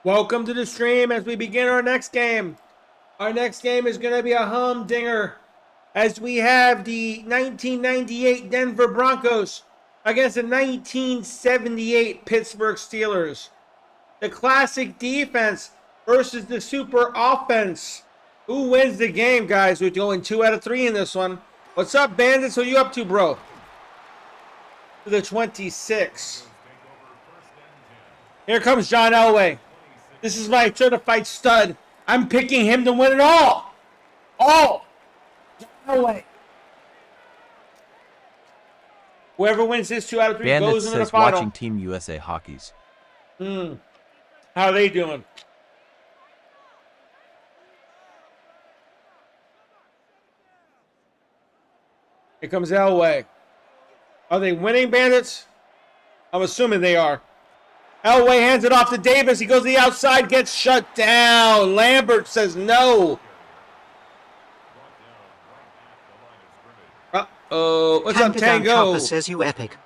Welcome to the stream as we begin our next game. Our next game is going to be a humdinger as we have the 1998 Denver Broncos against the 1978 Pittsburgh Steelers. The classic defense versus the super offense. Who wins the game, guys? We're going 2 out of 3 in this one. What's up, Bandits? What are you up to, bro? To the 26. Here comes John Elway. This is my certified stud. I'm picking him to win it all. All. John Elway. Whoever wins this 2 out of 3 Bandit goes into the says final. watching Team USA hockeys. How are they doing? Here comes Elway. Are they winning, Bandits? I'm assuming they are. Elway hands it off to Davis. He goes to the outside, gets shut down. Lambert says no. Uh-oh. What's up, Tango? Says you epic.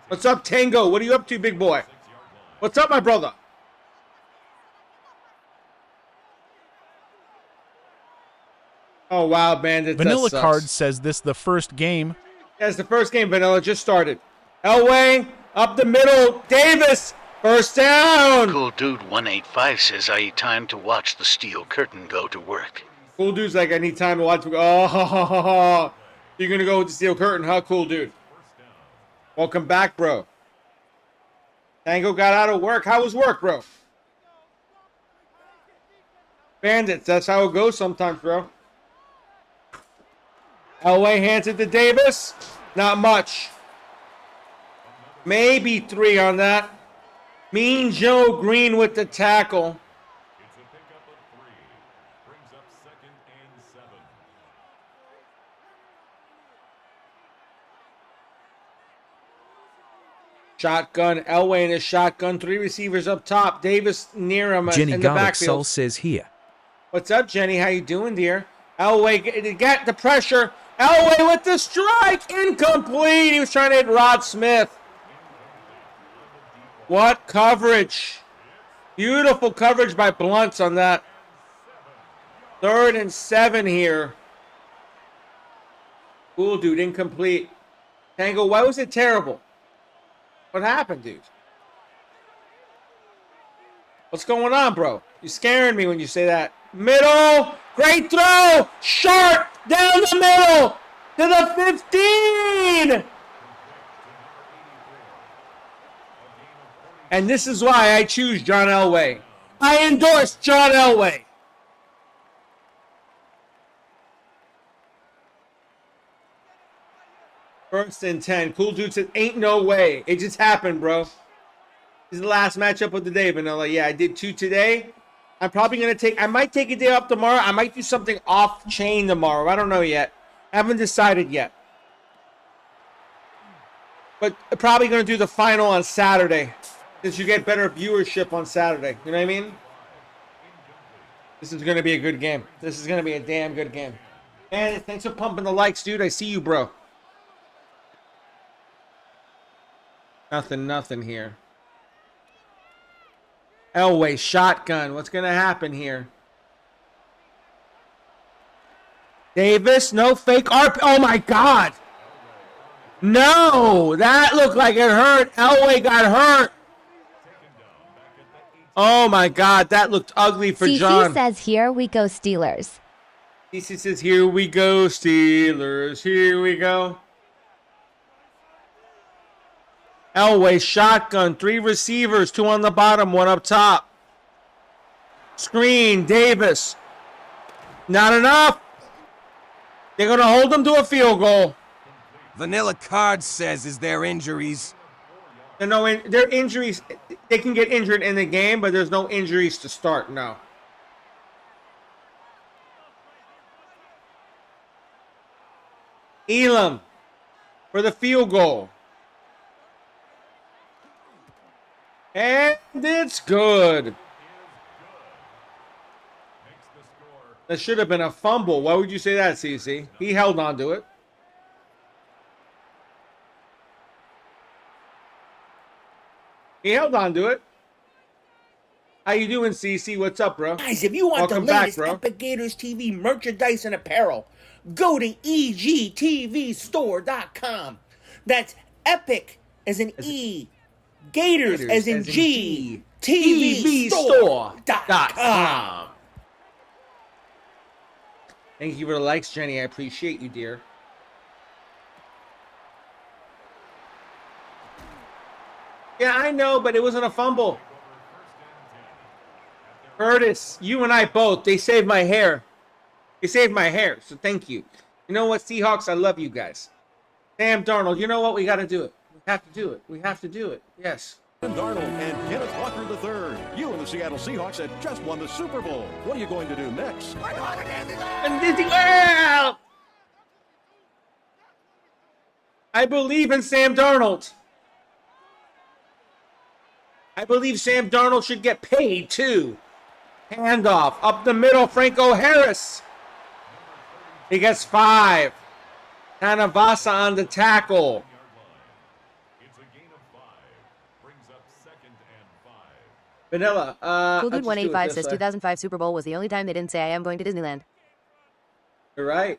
What's up, Tango? What are you up to, big boy? What's up, my brother? Oh, wow, Bandit. Vanilla Card says this the first game. That's the first game, Vanilla. Just started. Elway, up the middle. Davis, first down. Cool Dude 185 says I need time to watch the steel curtain go to work. Cool Dude's like, I need time to watch. Oh, you're going to go with the steel curtain, huh, Cool Dude? Welcome back, bro. Tango got out of work. How was work, bro? Bandits, that's how it goes sometimes, bro. Elway hands it to Davis. Not much. Maybe 3 on that. Mean Joe Green with the tackle. It's a pickup of 3. Brings up 2nd and 7. Shotgun. Elway in his shotgun. 3 receivers up top. Davis near him Jenny in the Garlic backfield. Soul says here. What's up, Jenny? How you doing, dear? Elway get the pressure. Elway with the strike. Incomplete. He was trying to hit Rod Smith. What coverage. Beautiful coverage by Blunts on that. 3rd and 7 here. Cool, dude. Incomplete. Tango, why was it terrible? What happened, dude? What's going on, bro? You're scaring me when you say that. Middle. Great throw. Sharp. Down the middle. To the 15. And this is why I choose John Elway. I endorse John Elway. First and 10. Cool Dude said, ain't no way. It just happened, bro. This is the last matchup of the day, Vanilla. Yeah, I did 2 today. I'm probably going to I might take a day off tomorrow. I might do something off chain tomorrow. I don't know yet. Haven't decided yet. But probably going to do the final on Saturday. Since you get better viewership on Saturday. You know what I mean? This is going to be a good game. This is going to be a damn good game. And thanks for pumping the likes, dude. I see you, bro. Nothing here. Elway, shotgun. What's going to happen here? Davis, no fake RP. Oh, my God. No, that looked like it hurt. Elway got hurt. Oh, my God. That looked ugly for John. CC says, here we go, Steelers. CC says, here we go, Steelers. Here we go. Elway, shotgun, 3 receivers, 2 on the bottom, 1 up top. Screen, Davis. Not enough. They're going to hold them to a field goal. Vanilla Card says, is there injuries? Their injuries, they can get injured in the game, but there's no injuries to start, no. Elam for the field goal. And it's good. That should have been a fumble. Why would you say that, CC? He held on to it. He held on to it. How you doing, CC? What's up, bro? Guys, if you want Welcome the back, latest bro. Epic Gators TV merchandise and apparel, go to EPICGatorsTV.com. That's Epic as in E, Gators as in G, TVstore.com. Thank you for the likes, Jenny. I appreciate you, dear. Yeah, I know, but it wasn't a fumble. Curtis, you and I both, they saved my hair. They saved my hair, so thank you. You know what, Seahawks? I love you guys. Sam Darnold, you know what? We got to do it. We have to do it. We have to do it. Yes. Darnold and Kenneth Walker III. You and the Seattle Seahawks have just won the Super Bowl. What are you going to do next? And Disney World! I believe in Sam Darnold. I believe Sam Darnold should get paid, too. Handoff up the middle, Franco Harris. He gets 5. Tanavasa on the tackle. It's a gain of 5. Brings up 2nd and 5. Vanilla. Cool Dude 185 says 2005 Super Bowl was the only time they didn't say I am going to Disneyland. You're right.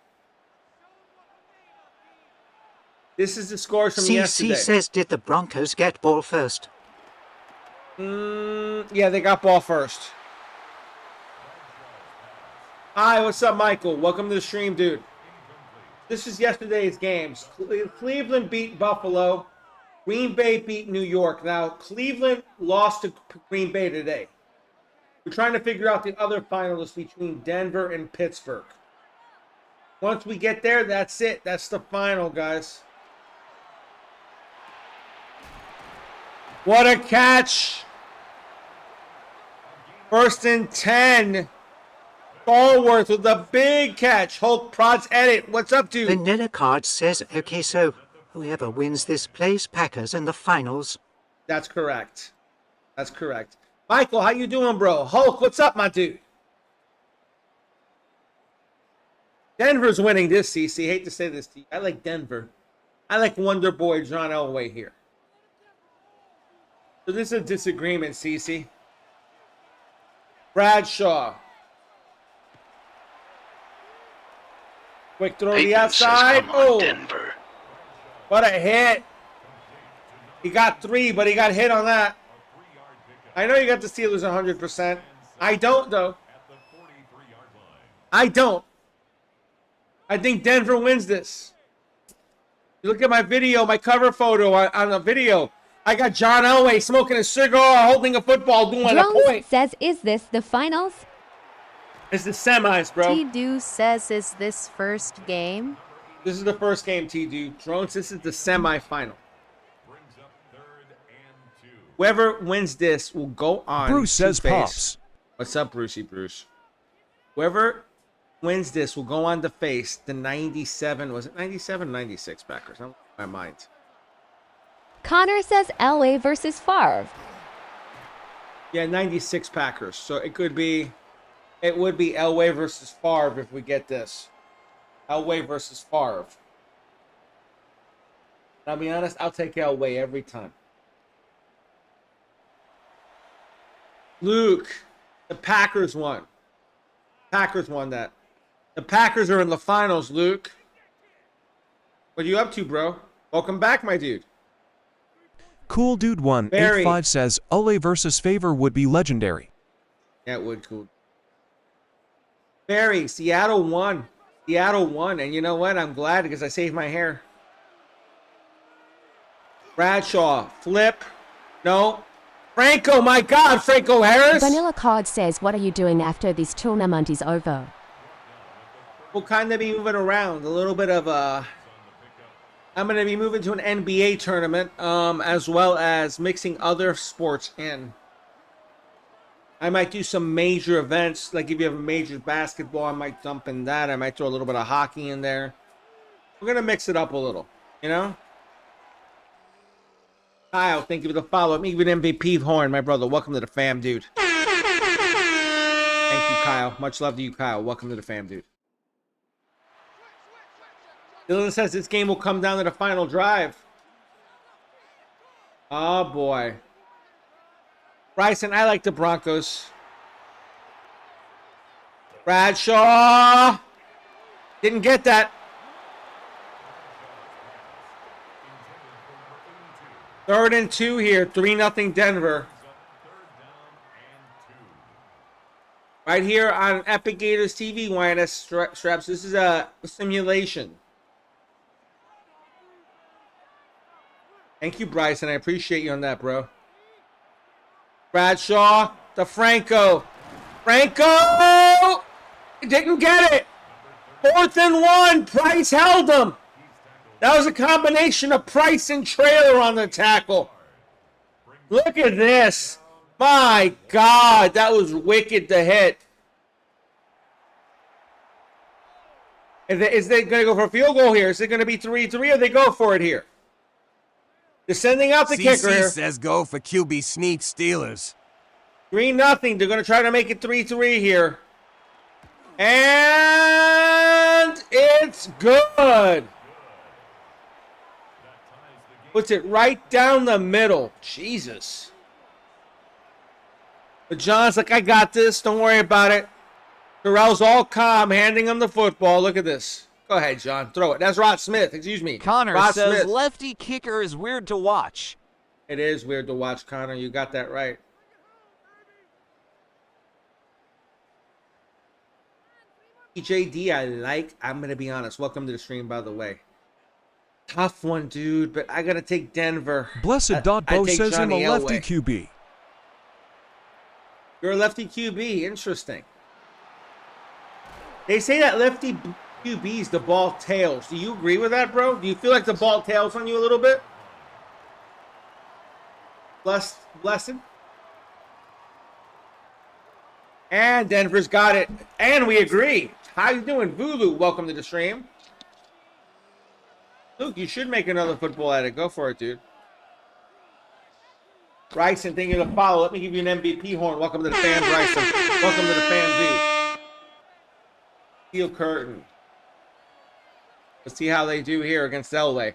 This is the score from CC yesterday. says, did the Broncos get ball first? Yeah, they got ball first. Hi, what's up, Michael? Welcome to the stream, dude. This is yesterday's games. Cleveland beat Buffalo. Green Bay beat New York. Now, Cleveland lost to Green Bay today. We're trying to figure out the other finalists between Denver and Pittsburgh. Once we get there, that's it. That's the final, guys. What a catch. 1st and 10. Stallworth with a big catch. Hulk prods edit. What's up, dude? Vanilla Card says, okay, so whoever wins this plays Packers in the finals. That's correct. That's correct. Michael, how you doing, bro? Hulk, what's up, my dude? Denver's winning this, CC. Hate to say this to you. I like Denver. I like Wonder Boy John Elway here. So this is a disagreement, CC. Bradshaw. Quick throw to the Bateman says, outside. come on, Oh, Denver. what a hit. He got 3, but he got hit on that. I know you got the Steelers 100%. I don't, though. I don't. I think Denver wins this. You look at my video, my cover photo on the video. I got John Elway smoking a cigar, holding a football, doing a point. Drones says, is this the finals? It's the semis, bro. T-Do says, is this first game? This is the first game, T-Do. Drones, this is the semifinal. Brings up 3rd and 2. Whoever wins this will go on Bruce says to face. pops. What's up, Brucey Bruce? Whoever wins this will go on to face the 97, was it 97 or 96 Packers? I'm my mind. Connor says Elway versus Favre. Yeah, 96 Packers. So it would be Elway versus Favre if we get this. Elway versus Favre. I'll be honest, I'll take Elway every time. Luke, the Packers won. Packers won that. The Packers are in the finals, Luke. What are you up to, bro? Welcome back, my dude. Cool Dude 185 says, Ole versus Favor would be legendary. Yeah, it would, cool. Barry, Seattle won. Seattle won, and you know what? I'm glad because I saved my hair. Bradshaw, flip. No. Franco, my God, Franco Harris. Vanilla Card says, what are you doing after this tournament is over? We'll kind of be moving around. A little bit of I'm going to be moving to an NBA tournament, as well as mixing other sports in. I might do some major events, like if you have a major basketball, I might dump in that. I might throw a little bit of hockey in there. We're going to mix it up a little, you know? Kyle, thank you for the follow. I'm even MVP Horn, my brother. Welcome to the fam, dude. Thank you, Kyle. Much love to you, Kyle. Welcome to the fam, dude. Dylan says this game will come down to the final drive. Oh, boy. Bryson, I like the Broncos. Bradshaw. Didn't get that. Third and 2 here. 3-0 Denver. Right here on Epic Gators TV, YNS Straps. This is a simulation. Thank you, Bryson. I appreciate you on that, bro. Bradshaw to Franco. Franco! Didn't get it. 4th and 1. Price held him. That was a combination of Price and Trailer on the tackle. Look at this. My God, that was wicked to hit. Is they going to go for a field goal here? Is it going to be 3-3 or they go for it here? They're sending out the kicker here. says go for QB sneak Steelers. 3-0. They're going to try to make it 3-3 here. And it's good. Puts it right down the middle. Jesus. But John's like, I got this. Don't worry about it. Terrell's all calm, handing him the football. Look at this. Go ahead, John. Throw it. That's Rod Smith. Excuse me. Connor Rod says Smith. lefty kicker is weird to watch. It is weird to watch, Connor. You got that right. JD, I like. I'm going to be honest. Welcome to the stream, by the way. Tough one, dude, but I got to take Denver. Blessed Dot Bo says I'm a lefty QB. You're a lefty QB. Interesting. They say that lefty QBs, the ball tails. Do you agree with that, bro? Do you feel like the ball tails on you a little bit? Blessed. And Denver's got it. And we agree. How you doing, Voodoo? Welcome to the stream. Luke, you should make another football at it. Go for it, dude. Bryson, thank you to follow. Let me give you an MVP horn. Welcome to the fan, Bryson. Welcome to the fan, dude. Steel curtain. Let's see how they do here against Elway.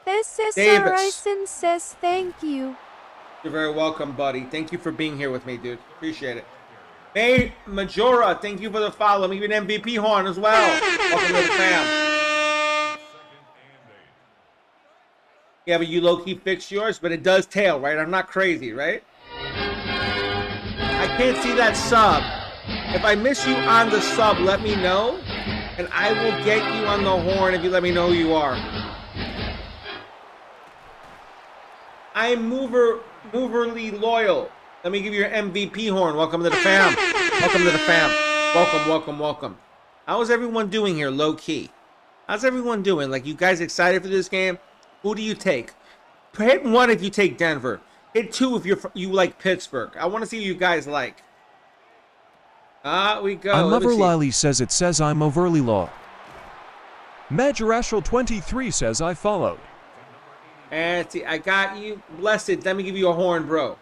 This is Davis. Bryson says thank you. You're very welcome, buddy. Thank you for being here with me, dude. Appreciate it. Hey, Majora, thank you for the follow. Let me give you an MVP horn as well. Welcome to the fam. Yeah, but you low-key fixed yours, but it does tail, right? I'm not crazy, right? I can't see that sub. If I miss you on the sub, let me know, and I will get you on the horn if you let me know who you are. I'm moverly loyal. Let me give you your MVP horn. Welcome to the fam. Welcome to the fam. Welcome. How is everyone doing here, low-key? How's everyone doing? Like, you guys excited for this game? Who do you take? Hit 1 if you take Denver. Hit 2 if you like Pittsburgh. I want to see what you guys like. We go. I'm Overlily says I'm overly low. Majorashal 23 says I followed. And see, I got you. Blessed. Let me give you a horn, bro.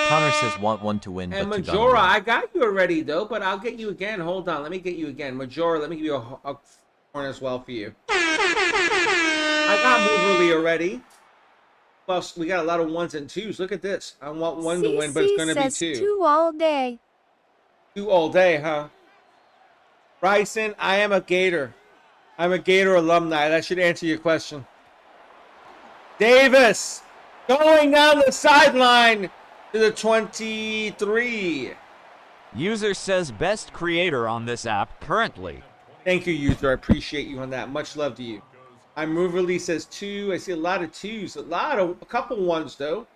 Connor says want one to win, And but Majora, I got you already, though, but I'll get you again. Hold on. Let me get you again. Majora, let me give you a horn as well for you. I got Moverly already. Plus, we got a lot of 1s and 2s. Look at this. I want 1 to win, but it's going to be 2. 2 all day. 2 all day, huh? Bryson, I am a Gator. I'm a Gator alumni. That should answer your question. Davis, going down the sideline to the 23. User says best creator on this app currently. Thank you, user. I appreciate you on that. Much love to you. I'm Moverly says 2. I see a lot of 2s. A couple 1s, though.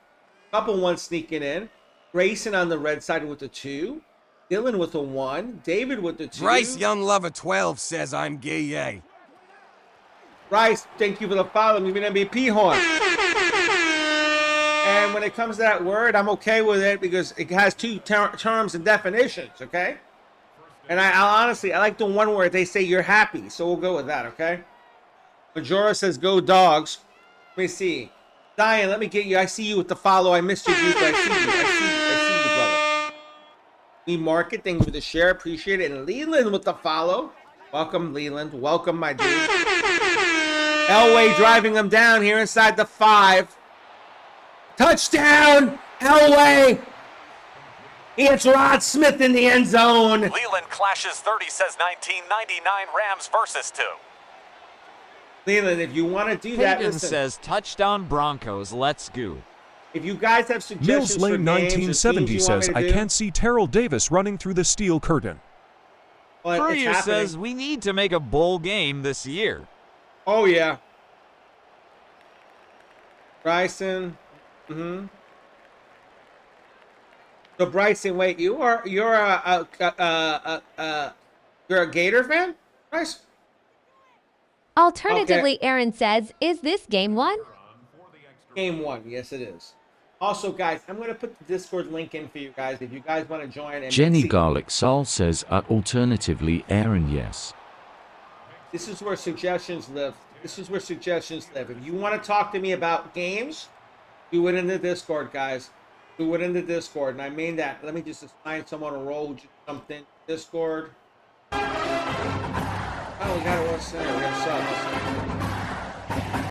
A couple 1s sneaking in. Grayson on the red side with the 2. Dylan with a 1. David with the 2. Bryce Young Lover 12 says I'm gay yay. Bryce, thank you for the follow. Leave an MVP horn. And when it comes to that word, I'm okay with it because it has 2 terms and definitions, okay? And I honestly, I like the one where they say you're happy, so we'll go with that, okay? Majora says go dogs. Let me see. Diane, let me get you. I see you with the follow. I missed you, dude, but I see you, brother. We Market, thank you for the share. Appreciate it. And Leland with the follow. Welcome, Leland. Welcome, my dude. Elway driving them down here inside the 5. Touchdown, Elway. He hits Rod Smith in the end zone. Leland clashes 30, says 1999 Rams versus 2. Leland, if you want to do that, Hayden listen. says touchdown Broncos, let's go. If you guys have suggestions Mills Lane for games or 1970 teams you says, want me I to do, can't see Terrell Davis running through the steel curtain. well, it's Furrier happening. says we need to make a bowl game this year. Oh, yeah. Bryson. Mm-hmm. So Bryson, wait, you're a Gator fan, Bryce? Alternatively, Okay. Aaron says, is this game one? Game 1, yes it is. Also, guys, I'm going to put the Discord link in for you guys if you guys want to join. And Jenny see. Garlic Soul says, alternatively, Aaron, yes. This is where suggestions live. This is where suggestions live. If you want to talk to me about games, do it in the Discord, guys. Do it in the Discord. And I mean that. Let me just assign someone a role. Just something. Discord. Oh, we got it. What's there? We got a sub.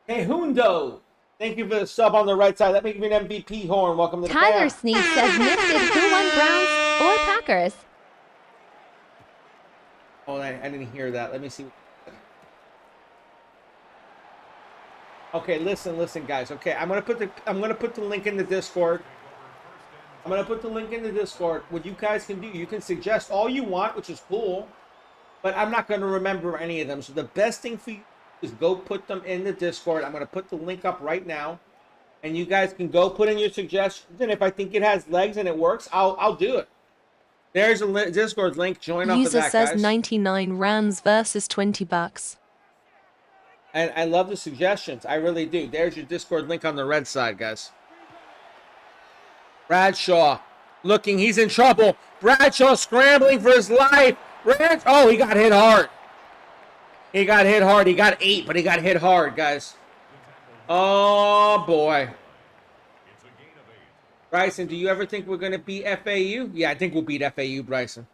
Hey, Hundo. Thank you for the sub on the right side. Let me give you an MVP horn. Welcome to the Tyler fam. Sneak says, missed it. Who won, Browns or Packers? Oh, I didn't hear that. Let me see. Okay, listen, guys. Okay, I'm gonna put the link in the Discord. I'm gonna put the link in the Discord. What you guys can do, you can suggest all you want, which is cool, but I'm not gonna remember any of them. So the best thing for you is go put them in the Discord. I'm gonna put the link up right now, and you guys can go put in your suggestions. And if I think it has legs and it works, I'll do it. There's a Discord link. Join up with User that, says guys. 99 Rams versus 20 bucks. And I love the suggestions. I really do. There's your Discord link on the red side, guys. Bradshaw looking. He's in trouble. Bradshaw scrambling for his life. Oh, he got hit hard. He got hit hard. He got 8, but he got hit hard, guys. Oh, boy. Bryson, do you ever think we're going to beat FAU? Yeah, I think we'll beat FAU, Bryson.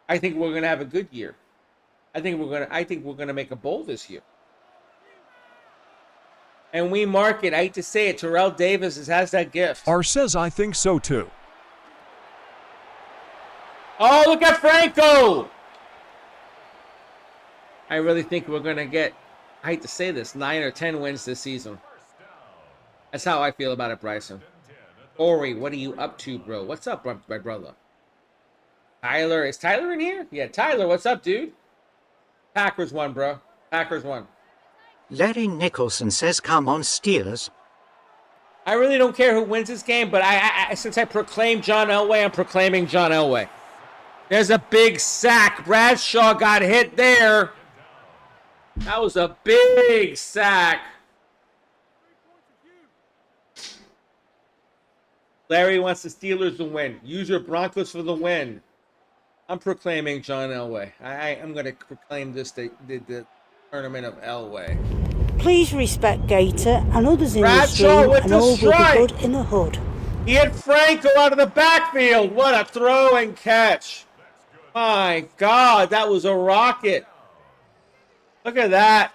I think we're going to have a good year. I think we're going to make a bowl this year. And we mark it. I hate to say it. Terrell Davis has that gift. R says, I think so too. Oh, look at Franco. I really think we're going to get, I hate to say this, 9 or 10 wins this season. That's how I feel about it, Bryson. Ori, what are you up to, bro? What's up, my brother? Tyler. Is Tyler in here? Yeah, Tyler, what's up, dude? Packers won, bro. Packers won. Larry Nicholson says, come on, Steelers. I really don't care who wins this game, but I since I proclaimed John Elway, I'm proclaiming John Elway. There's a big sack. Bradshaw got hit there. That was a big sack. Larry wants the Steelers to win. Use your Broncos for the win. I'm proclaiming John Elway. I'm going to proclaim this the tournament of Elway. Please respect Gator and others in the Bradshaw stream, with and the all will be strike. good in the hood. He hit Franco out of the backfield. What a throw and catch. My God, that was a rocket. Look at that.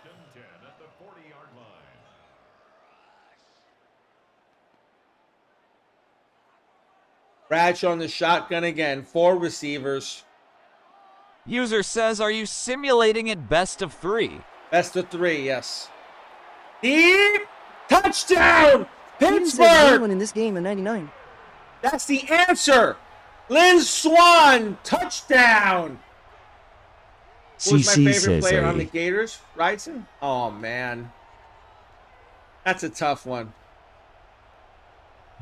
Bradshaw on the shotgun again. 4 receivers. User says, are you simulating it best of 3? Best of 3, yes. Deep touchdown! Pittsburgh! Anyone in this game in 99. That's the answer. Lynn Swan, touchdown. Who's my favorite player on the Gators? Ryson? Oh, man. That's a tough one.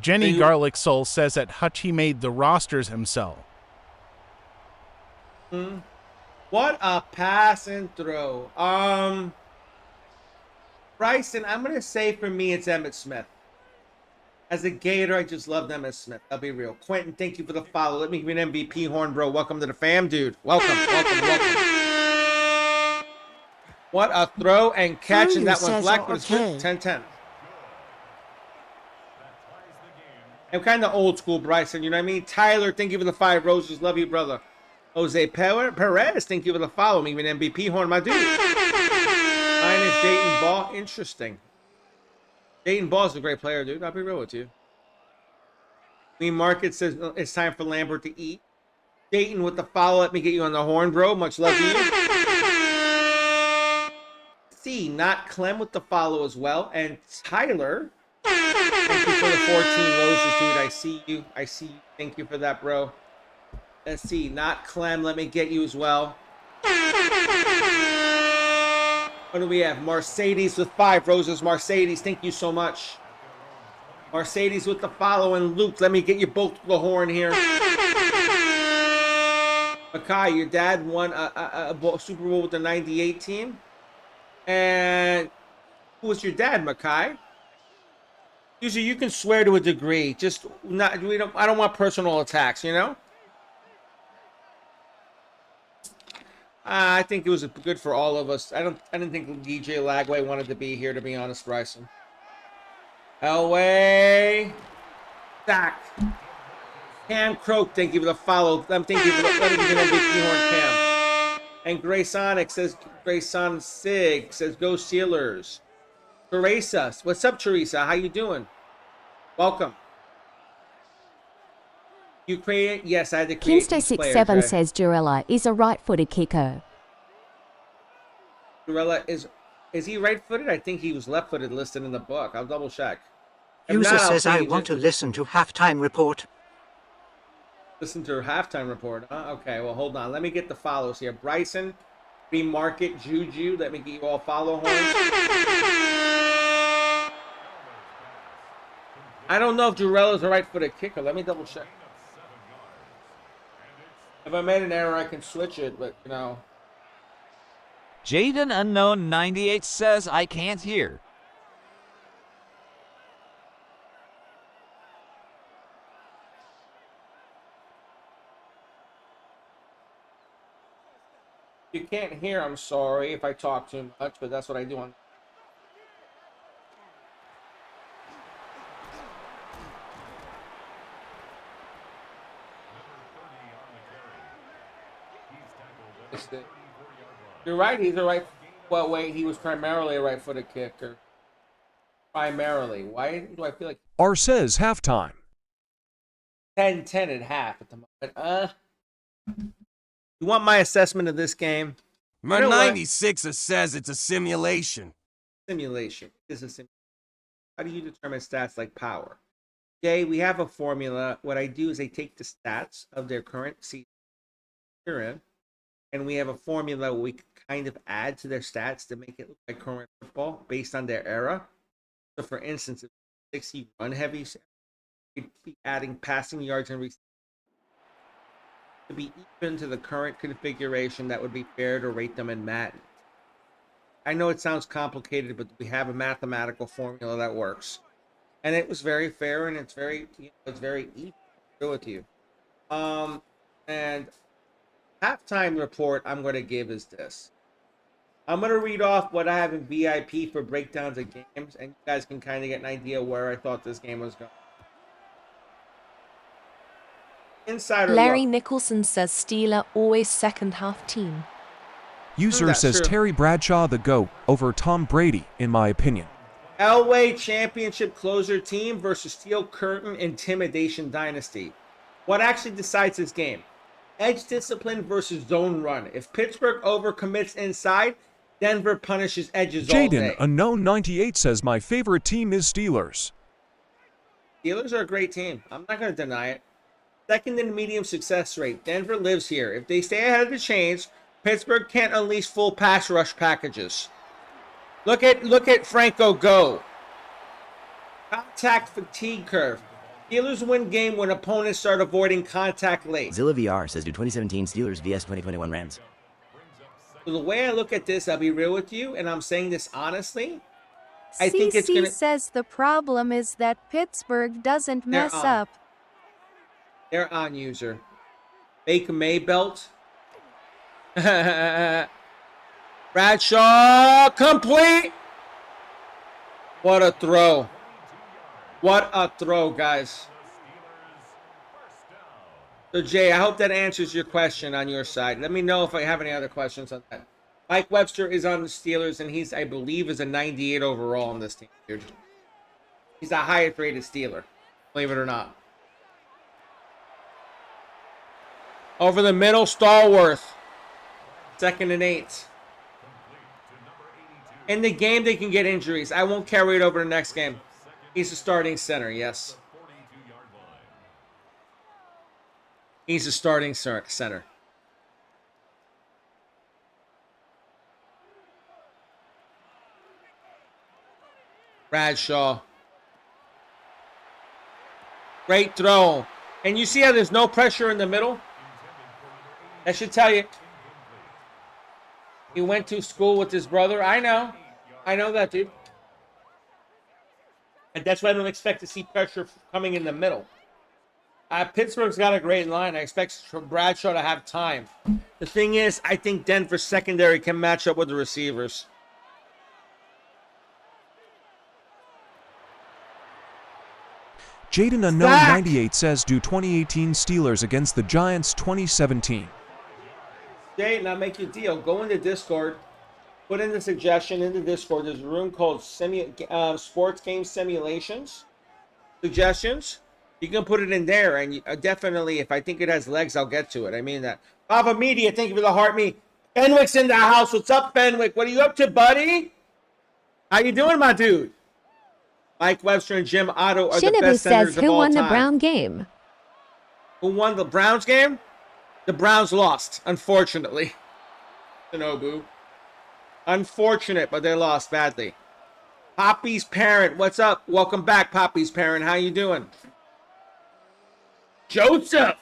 Jenny Garlic Soul says that Hutchie made the rosters himself. What a pass and throw. Bryson, I'm going to say for me it's Emmitt Smith. As a Gator, I just love Emmitt Smith. I'll be real. Quentin, thank you for the follow. Let me give you an MVP horn, bro. Welcome to the fam, dude. Welcome. What a throw and catch, and that one black, but it's good. 10-10. I'm kind of old school, Bryson. You know what I mean? Tyler, thank you for the 5 roses. Love you, brother. Jose Perez, thank you for the follow. Me an MVP horn, my dude. Mine is Dayton Ball. Interesting. Dayton Ball's a great player, dude. I'll be real with you. Lee Market says it's time for Lambert to eat. Dayton with the follow. Let me get you on the horn, bro. Much love to you. C, not Clem with the follow as well. And Tyler, thank you for the 14 roses, dude. I see you. I see you. Thank you for that, bro. Let's see. Not Clem. Let me get you as well. What do we have? Mercedes with 5 roses. Mercedes, thank you so much. Mercedes with the follow. And Luke, let me get you both to the horn here. Makai, your dad won a Super Bowl with the 98 team. And who was your dad, Makai? Usually you can swear to a degree. Just not. I don't want personal attacks, you know? I think it was good for all of us. I didn't think DJ Lagway wanted to be here, to be honest, Bryson. Elway. Sack. Cam Croak, thank you for the follow. Thank you for letting me get MVP horn, Cam. And Graysonic says, Grayson Sig says, go Steelers. Teresa, what's up, Teresa? How you doing? Welcome. You created? Yes, I had to create Kingstay67 says Durella is a right-footed kicker. Durella is he right-footed? I think he was left-footed listed in the book. I'll double check. User says I want to listen to halftime report. Listen to her halftime report, huh? Okay, well, hold on. Let me get the follows here. Bryson, Free Market, Juju. Let me get you all follow horns. I don't know if Durella's a right-footed kicker. Let me double check. If I made an error, I can switch it, but, you know. Jaden Unknown 98 says, I can't hear. You can't hear, I'm sorry if I talk too much, but that's what I do on. You're right, he's a right. Well, wait, he was primarily a right-footed kicker. Primarily. Why do I feel like R says halftime. 10-10 at half at the moment? You want my assessment of this game? My 96er says it's a simulation. Simulation. This is how do you determine stats like power? Jay, we have a formula. What I do is I take the stats of their current season they're in, and we have a formula where we can kind of add to their stats to make it look like current football based on their era. So, for instance, if 60 run heavy, we'd be adding passing yards and receiving to be even to the current configuration. That would be fair to rate them in Madden. I know it sounds complicated, but we have a mathematical formula that works, and it was very fair and it's very even. With you, and halftime report I'm going to give is this. I'm going to read off what I have in VIP for breakdowns of games, and you guys can kind of get an idea where I thought this game was going. Insider Larry look. Nicholson says Steeler always second half team. User says true. Terry Bradshaw the GOAT over Tom Brady, in my opinion. Elway championship closer team versus Steel Curtain intimidation dynasty. What actually decides this game? Edge discipline versus zone run. If Pittsburgh overcommits inside, Denver punishes edges all day. Jaden Unknown 98 says my favorite team is Steelers. Steelers are a great team. I'm not going to deny it. Second in medium success rate. Denver lives here. If they stay ahead of the chains, Pittsburgh can't unleash full pass rush packages. Look at Franco go. Contact fatigue curve. Steelers win game when opponents start avoiding contact late. Zilla VR says, do 2017 Steelers vs 2021 Rams. So the way I look at this, I'll be real with you, and I'm saying this honestly. I think it's CC says the problem is that Pittsburgh doesn't mess up. They're on, user. Baker Maybelt. Bradshaw complete. What a throw. What a throw, guys. So, Jay, I hope that answers your question on your side. Let me know if I have any other questions on that. Mike Webster is on the Steelers, and he's, I believe, is a 98 overall on this team, dude. He's the highest rated Steeler, believe it or not. Over the middle, Stallworth. 2nd and 8. In the game, they can get injuries. I won't carry it over to the next game. He's a starting center, yes. He's a starting center. Bradshaw. Great throw. And you see how there's no pressure in the middle? That should tell you. He went to school with his brother. I know. I know that, dude. And that's why I don't expect to see pressure coming in the middle. Pittsburgh's got a great line. I expect Bradshaw to have time. The thing is, I think Denver's secondary can match up with the receivers. Jaden Unknown 98 says, do 2018 Steelers against the Giants 2017. Jaden, I'll make you a deal. Go into Discord. Put in the suggestion in the Discord. There's a room called Sports Game Simulations. Suggestions. You can put it in there. And definitely, if I think it has legs, I'll get to it. I mean that. Baba Media, thank you for the heart me. Fenwick's in the house. What's up, Fenwick? What are you up to, buddy? How you doing, my dude? Mike Webster and Jim Otto are the best centers of all time. Who won the Brown game? Who won the Browns game? The Browns lost, unfortunately. Shinobu. Unfortunate, but they lost badly. Poppy's parent, what's up? Welcome back, Poppy's parent. How you doing? Joseph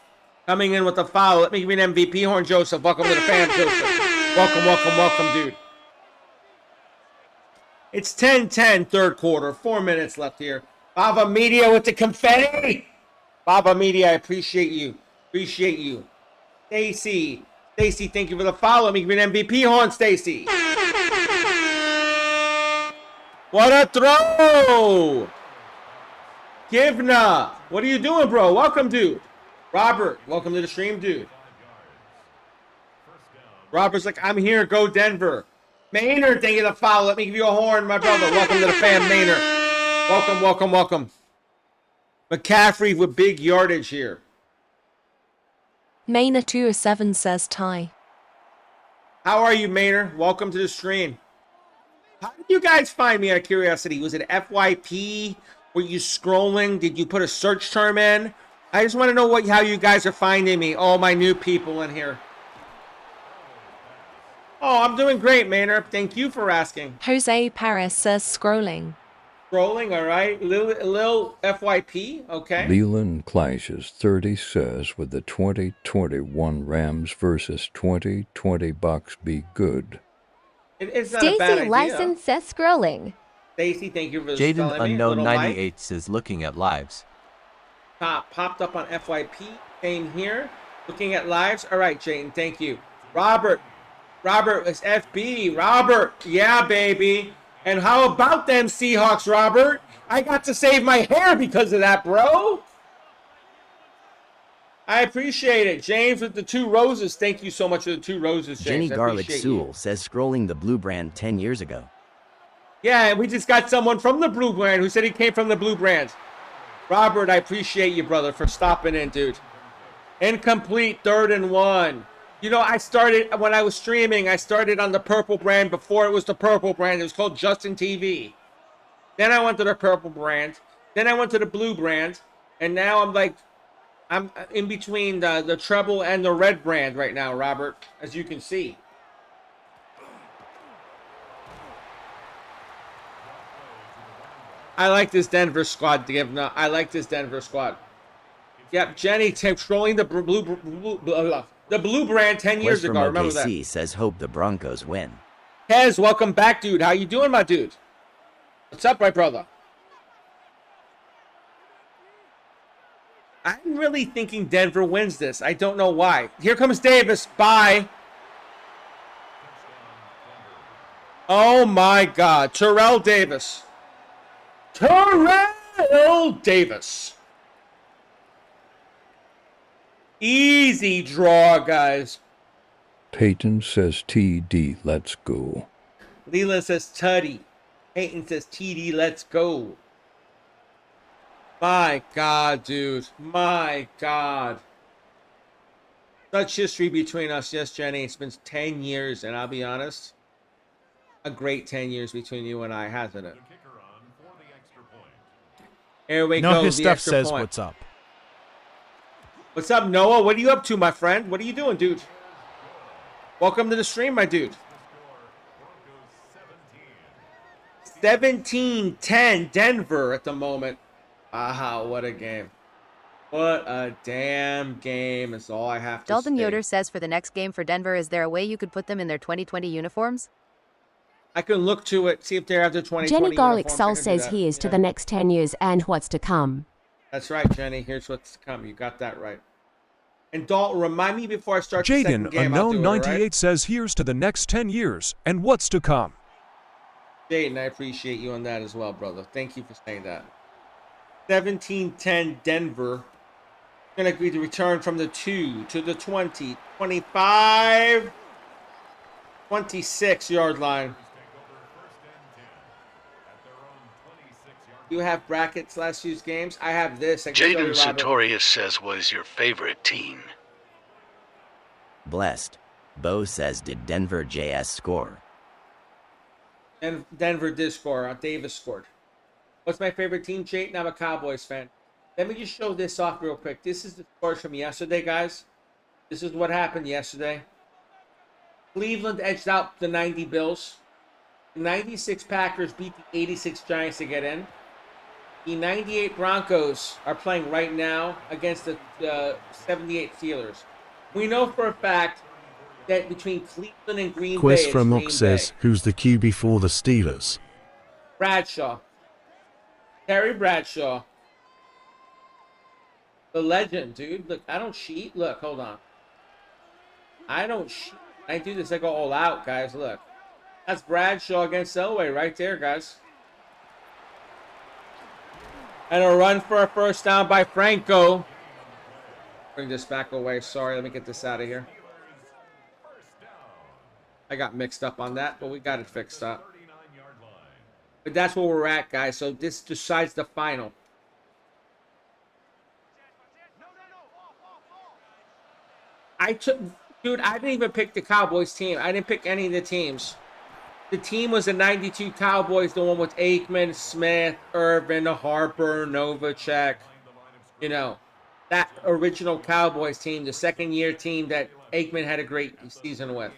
coming in with a foul. Let me give you an MVP horn, Joseph. Welcome to the fam, Joseph. Welcome, welcome, welcome, dude. It's 10-10, third quarter. 4 minutes left here. Baba Media with the confetti. Baba Media, I appreciate you. Appreciate you. Stacy, thank you for the follow. Let me give you an MVP horn, Stacy. What a throw! Givna, what are you doing, bro? Welcome, dude. Robert, welcome to the stream, dude. Robert's like, I'm here. Go Denver. Maynard, thank you for the follow. Let me give you a horn, my brother. Welcome to the fam, Maynard. Welcome, welcome, welcome. McCaffrey with big yardage here. Maynard 207 says tie. How are you, Maynard? Welcome to the stream. How did you guys find me out of curiosity? Was it FYP? Were you scrolling? Did you put a search term in? I just want to know how you guys are finding me. All my new people in here. Oh, I'm doing great, Maynard. Thank you for asking. Jose Paris says scrolling. Scrolling, all right. Lil FYP, okay. Leland Clashes 30 says, would the 2021 Rams versus 2020 Bucks be good? It's not a bad idea. License says scrolling. Stacy, thank you for Jaden spelling me. Unknown 98 says looking at lives. Popped up on FYP. Same here. Looking at lives. All right, Jaden, thank you. Robert is FB. Robert, yeah, baby. And how about them Seahawks, Robert? I got to save my hair because of that, bro. I appreciate it. James with the 2 roses. Thank you so much for the 2 roses, James. Jenny Garlic Sewell says scrolling the Blue Brand 10 years ago. Yeah, we just got someone from the Blue Brand who said he came from the Blue Brand. Robert, I appreciate you, brother, for stopping in, dude. Incomplete, 3rd and 1. You know, when I was streaming, I started on the Purple Brand before it was the Purple Brand. It was called Justin TV. Then I went to the Purple Brand. Then I went to the Blue Brand. And now I'm in between the Treble and the Red Brand right now, Robert, as you can see. I like this Denver squad, Givna. I like this Denver squad. Yep, Jenny controlling the Blue Brand 10 years ago. Remember that. OKC says hope the Broncos win. Kez, welcome back, dude. How you doing, my dude? What's up, my brother? I'm really thinking Denver wins this. I don't know why. Here comes Davis. Bye. Oh, my God. Terrell Davis. Terrell Davis. Easy draw, guys. Peyton says TD, let's go. Leland says Tuddy. Peyton says TD, let's go. My God, dude. My God. Such history between us. Yes, Jenny. It's been 10 years, and I'll be honest, a great 10 years between you and I, hasn't it? Here we go. His the stuff extra says point. what's up. What's up, Noah? What are you up to, my friend? What are you doing, dude? Welcome to the stream, my dude. 17-10 Denver at the moment. Ah, what a game. What a damn game is all I have to Dalton say. Yoder says for the next game for Denver, is there a way you could put them in their 2020 uniforms? I can look to it, see if they're after 2020 Jenny Garlic uniforms. Soul I can do says that. here's to Yeah. the next 10 years and what's to come. That's right, Jenny. Here's what's to come. You got that right. And Dalton, remind me before I start the second Jaden game. I'll do Unknown it, 98 right? says here's to the next 10 years and what's to come. Jaden, I appreciate you on that as well, brother. Thank you for saying that. 17-10 Denver. Going to be the return from the 2 to the 20, 25, 26-yard line. You have brackets last year's games? I have this. I can show you, Jaden Robert. Sartorius says, what is your favorite team? Blessed. Bo says, did Denver JS score? And Denver did score. Davis scored. What's my favorite team, Jayden? I'm a Cowboys fan. Let me just show this off real quick. This is the scores from yesterday, guys. This is what happened yesterday. Cleveland edged out the 90 Bills. The 96 Packers beat the 86 Giants to get in. The 98 Broncos are playing right now against the 78 Steelers. We know for a fact that between Cleveland and Green Bay, Quest it's from Green Ox says, Bay. who's the QB for the Steelers? Bradshaw. Terry Bradshaw. The legend, dude. Look, I don't cheat. Look, hold on. I don't cheat. I do this. I go all out, guys. Look. That's Bradshaw against Elway right there, guys. And a run for a first down by Franco. Bring this back away. Sorry, let me get this out of here. I got mixed up on that, but we got it fixed up. But that's where we're at, guys. So this decides the final. Dude, I didn't even pick the Cowboys team. I didn't pick any of the teams. The team was the 92 Cowboys, the one with Aikman, Smith, Irvin, Harper, Novacek. You know, that original Cowboys team, the second-year team that Aikman had a great season with.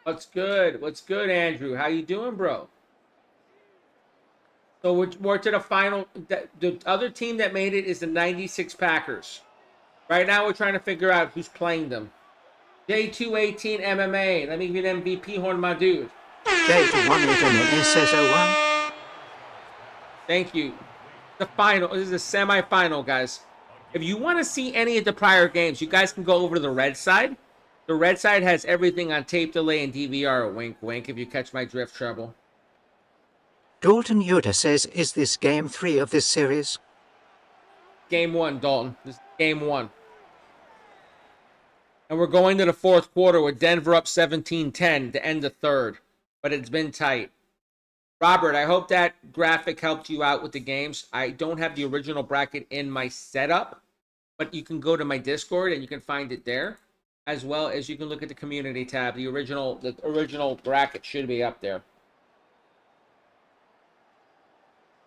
What's good? What's good, Andrew? How you doing, bro? So we're to the final. The other team that made it is the 96 Packers. Right now, we're trying to figure out who's playing them. J218 MMA. Let me give you an MVP horn, my dude. J218 says 01. Thank you. The final. This is the semi-final, guys. If you want to see any of the prior games, you guys can go over to the red side. The red side has everything on tape delay and DVR. Wink, wink, if you catch my drift, Treble. Dalton Yoder says, is this game 3 of this series? Game 1, Dalton. This is game 1. And we're going to the fourth quarter with Denver up 17-10 to end the third. But it's been tight. Robert, I hope that graphic helped you out with the games. I don't have the original bracket in my setup, but you can go to my Discord and you can find it there, as well as you can look at the community tab. The original bracket should be up there.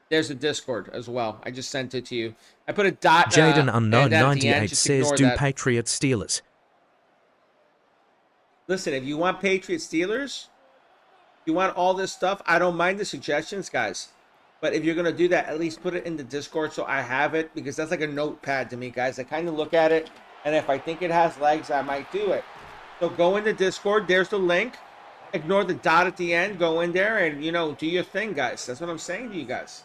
There's a Discord as well. I just sent it to you. I put a dot. Jaden Unknown and at the 98 end, just says, ignore do that. Patriots Steelers. Listen, if you want Patriots Steelers, you want all this stuff, I don't mind the suggestions, guys. But if you're going to do that, at least put it in the Discord so I have it, because that's like a notepad to me, guys. I kind of look at it, and if I think it has legs, I might do it. So go in the Discord. There's the link. Ignore the dot at the end. Go in there and, you know, do your thing, guys. That's what I'm saying to you guys.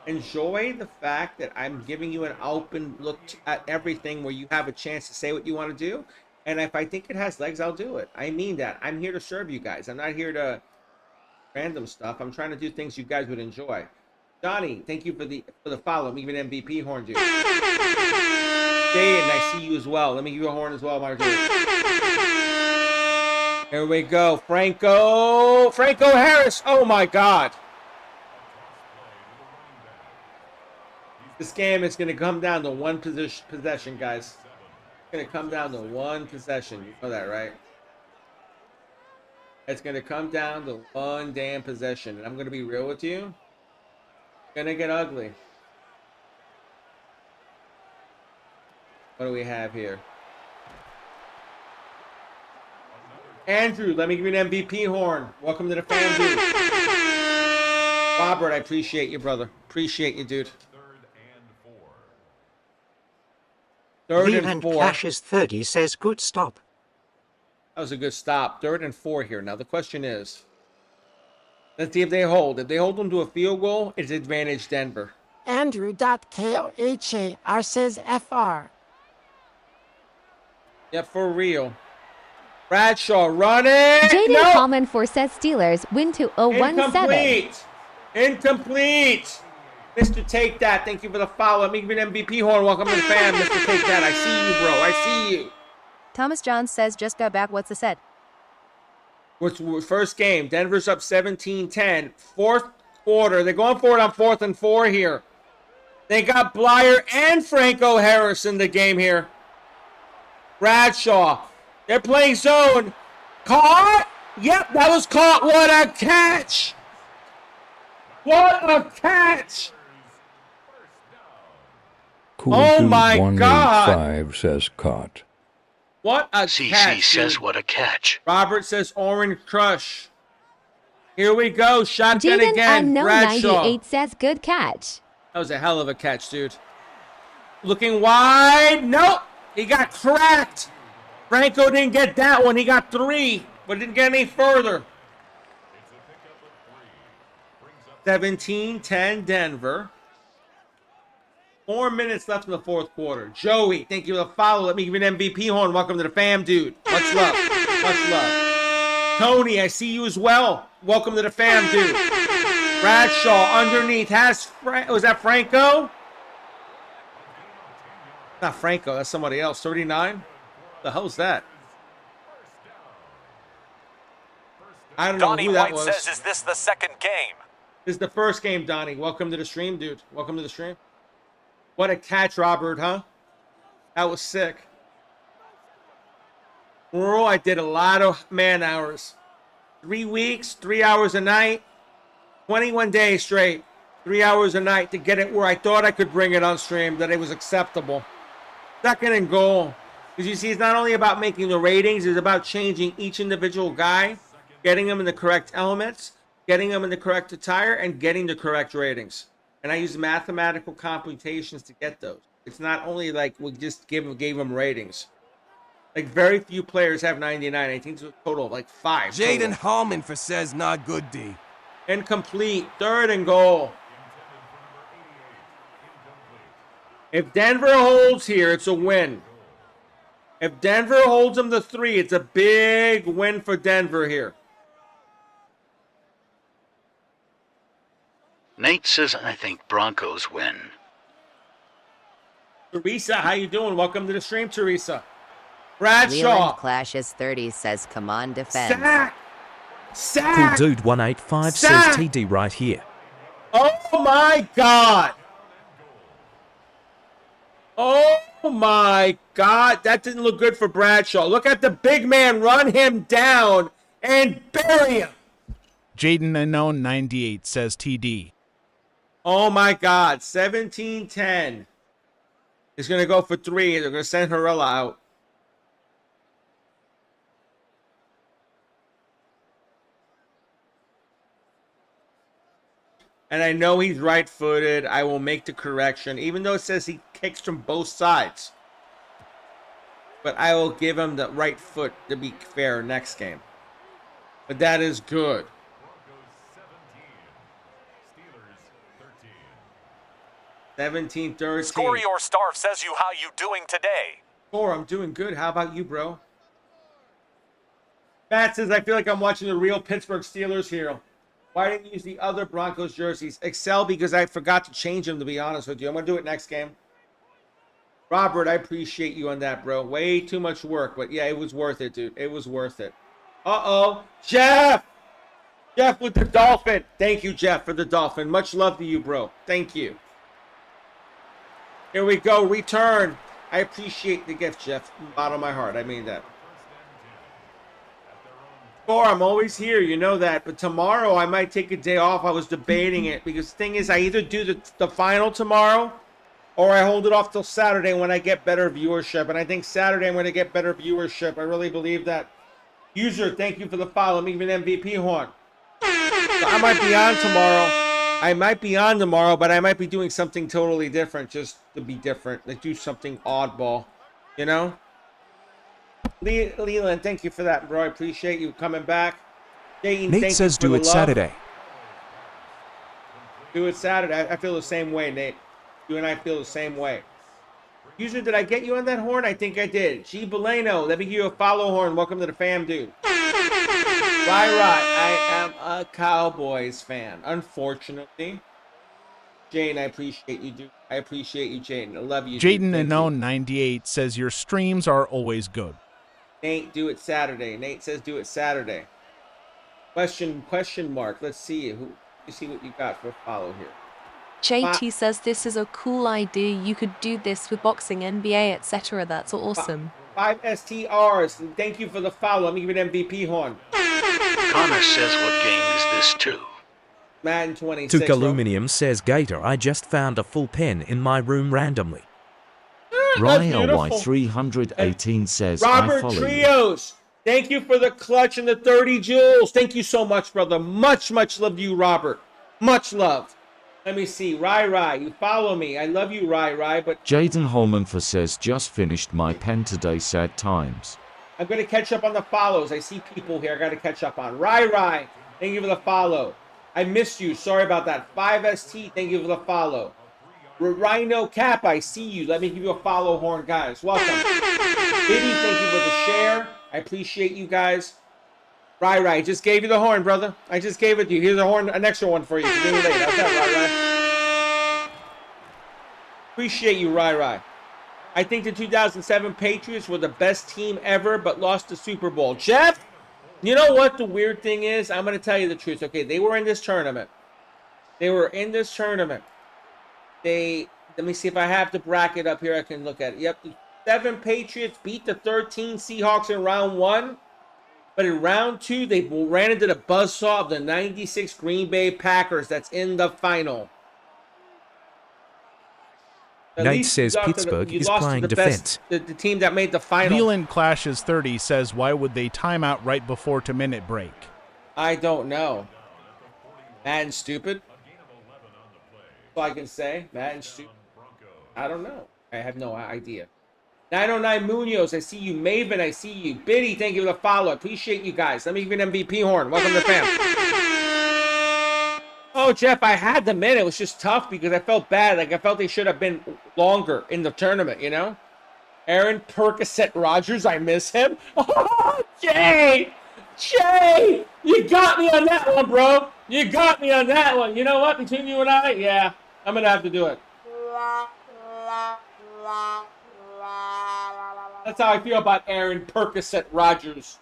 Enjoy the fact that I'm giving you an open look at everything where you have a chance to say what you want to do. And if I think it has legs, I'll do it. I mean that. I'm here to serve you guys. I'm not here to random stuff. I'm trying to do things you guys would enjoy. Johnny, thank you for the follow. Let me give an MVP horn, dude. Jay, and I see you as well. Let me give you a horn as well, my dude. Here we go. Franco Harris. Oh, my God. This game is going to come down to one possession, guys. It's going to come down to one possession. You know that, right? It's going to come down to one damn possession. And I'm going to be real with you. It's going to get ugly. What do we have here? Andrew, let me give you an MVP horn. Welcome to the family. Robert, I appreciate you, brother. Appreciate you, dude. Third and 4. Clashes 30 says good stop. That was a good stop. 3rd and 4 here. Now the question is, let's see if they hold. If they hold them to a field goal, it's advantage Denver. Andrew.KOHAR says FR. Yeah, for real. Bradshaw running. Jaden Coleman for says Steelers win to 0-17. Incomplete. Mr. Take That, thank you for the follow. Let me give you an MVP horn. Welcome to the fam, Mr. Take That. I see you, bro. I see you. Thomas John says, just got back. What's the set? First game. Denver's up 17-10. Fourth quarter. They're going for it on 4th and 4 here. They got Blyer and Franco Harris in the game here. Bradshaw. They're playing zone. Caught? Yep, that was caught. What a catch. What a catch. Cool Oh Dude my 185 says caught. What a CC catch, says dude. what a catch. Robert says Orange Crush. Here we go. Shotgun Jaden again. Unknown Bradshaw. 98 says good catch. That was a hell of a catch, dude. Looking wide. Nope. He got cracked. Franco didn't get that one. He got 3, but didn't get any further. 17-10 Denver. 4 minutes left in the 4th quarter. Joey, thank you for the follow. Let me give you an MVP horn. Welcome to the fam, dude. Much love. Much love. Tony, I see you as well. Welcome to the fam, dude. Bradshaw underneath. Was that Franco? Not Franco. That's somebody else. 39? The hell's that? I don't know Donnie who that White was. says, is this the second game? This is the first game, Donnie. Welcome to the stream, dude. Welcome to the stream. What a catch, Robert, huh? That was sick. Bro, I did a lot of man hours. 3 weeks, 3 hours a night, 21 days straight, 3 hours a night to get it where I thought I could bring it on stream, that it was acceptable. 2nd and goal. Because you see, it's not only about making the ratings, it's about changing each individual guy, getting them in the correct elements, getting them in the correct attire, and getting the correct ratings. And I use mathematical computations to get those. It's not only like we just gave them ratings. Like very few players have 99. I think it's a total of like 5. Jaden Hallman for says not good D. Incomplete. 3rd and goal. If Denver holds here, it's a win. If Denver holds them to 3, it's a big win for Denver here. Nate says, I think Broncos win. Teresa, how you doing? Welcome to the stream, Teresa. Bradshaw. Leland Clashes 30 says, come on, defend. Sack. Sack. Cool Dude 185 Sack. says TD right here. Oh my God. Oh my God. That didn't look good for Bradshaw. Look at the big man run him down and bury him. Jaden Unknown 98 says TD. Oh my God. 17-10. He's going to go for 3. They're going to send Harrella out. And I know he's right-footed. I will make the correction, even though it says he kicks from both sides. But I will give him the right foot to be fair next game. But that is good. 17-13. Score Your Starve says you how you doing today. Score, I'm doing good. How about you, bro? Matt says, I feel like I'm watching the real Pittsburgh Steelers here. Why didn't you use the other Broncos jerseys? Excel, because I forgot to change them, to be honest with you. I'm going to do it next game. Robert, I appreciate you on that, bro. Way too much work. But, yeah, it was worth it, dude. It was worth it. Uh-oh. Jeff! Jeff with the Dolphin. Thank you, Jeff, for the Dolphin. Much love to you, bro. Thank you. Here we go. Return. I appreciate the gift, Jeff. From the bottom of my heart. I mean that. Score, I'm always here. You know that. But tomorrow, I might take a day off. I was debating it. Because the thing is, I either do the final tomorrow, or I hold it off till Saturday when I get better viewership. And I think Saturday I'm going to get better viewership. I really believe that. User, thank you for the follow. I'm even MVP horn. So I might be on tomorrow. I might be on tomorrow, but I might be doing something totally different just to be different. Like do something oddball, you know? Leland, thank you for that, bro. I appreciate you coming back. Dayton, Nate says do it Saturday. Do it Saturday. I feel the same way, Nate. You and I feel the same way. User, did I get you on that horn? I think I did. G. Beleno, let me give you a follow horn. Welcome to the fam, dude. Right. I am a Cowboys fan. Unfortunately. Jane, I appreciate you, dude. I appreciate you, Jane. I love you, Jaden Anon 98 says your streams are always good. Nate, do it Saturday. Nate says do it Saturday. Question mark. Let's see who. You see what you got for a follow here. JT says this is a cool idea. You could do this with boxing, NBA, etc. That's awesome. 5 STRs. Thank you for the follow. I'm giving MVP horn. Connor says what game is this too? Madden 26. Took Aluminium says Gator, I just found a full pen in my room randomly. Ryan 318 says Robert I follow Trios. Thank you for the clutch and the 30 jewels. Thank you so much, brother. Much love to you, Robert. Much love. Let me see. Rai, you follow me. I love you, Rai, but Jaden Holmanfer says just finished my pen today, sad times. I'm going to catch up on the follows. I see people here I got to catch up on. Rai, thank you for the follow. I missed you. Sorry about that. 5ST, thank you for the follow. Rhino Cap, I see you. Let me give you a follow horn, guys. Welcome. Biddy, thank you for the share. I appreciate you guys. Rai, just gave you the horn, brother. I just gave it to you. Here's a horn, an extra one for you. How's that, Rai? Appreciate you, Rai. I think the 2007 Patriots were the best team ever, but lost the Super Bowl. Jeff, you know what the weird thing is? I'm going to tell you the truth. Okay, they were in this tournament. Let me see if I have the bracket up here. I can look at it. Yep, the 7 Patriots beat the 13 Seahawks in round 1. But in round 2, they ran into the buzzsaw of the 96 Green Bay Packers that's in the final. Nate says Pittsburgh is playing defense. The team that made the final. Leland Clashes 30 says why would they time out right before 2-minute break? I don't know. Madden stupid. That's all I can say. Madden stupid. I don't know. I have no idea. 909 Munoz, I see you. Maven, I see you. Biddy, thank you for the follow. Appreciate you guys. Let me give you an MVP horn. Welcome to the fam. Oh, Jeff, I had them in. It was just tough because I felt bad. Like, I felt they should have been longer in the tournament, you know? Aaron Percocet Rogers, I miss him. Oh, Jay! You got me on that one, bro. You got me on that one. You know what? Between you and I, yeah, I'm going to have to do it. That's how I feel about Aaron Percocet Rogers.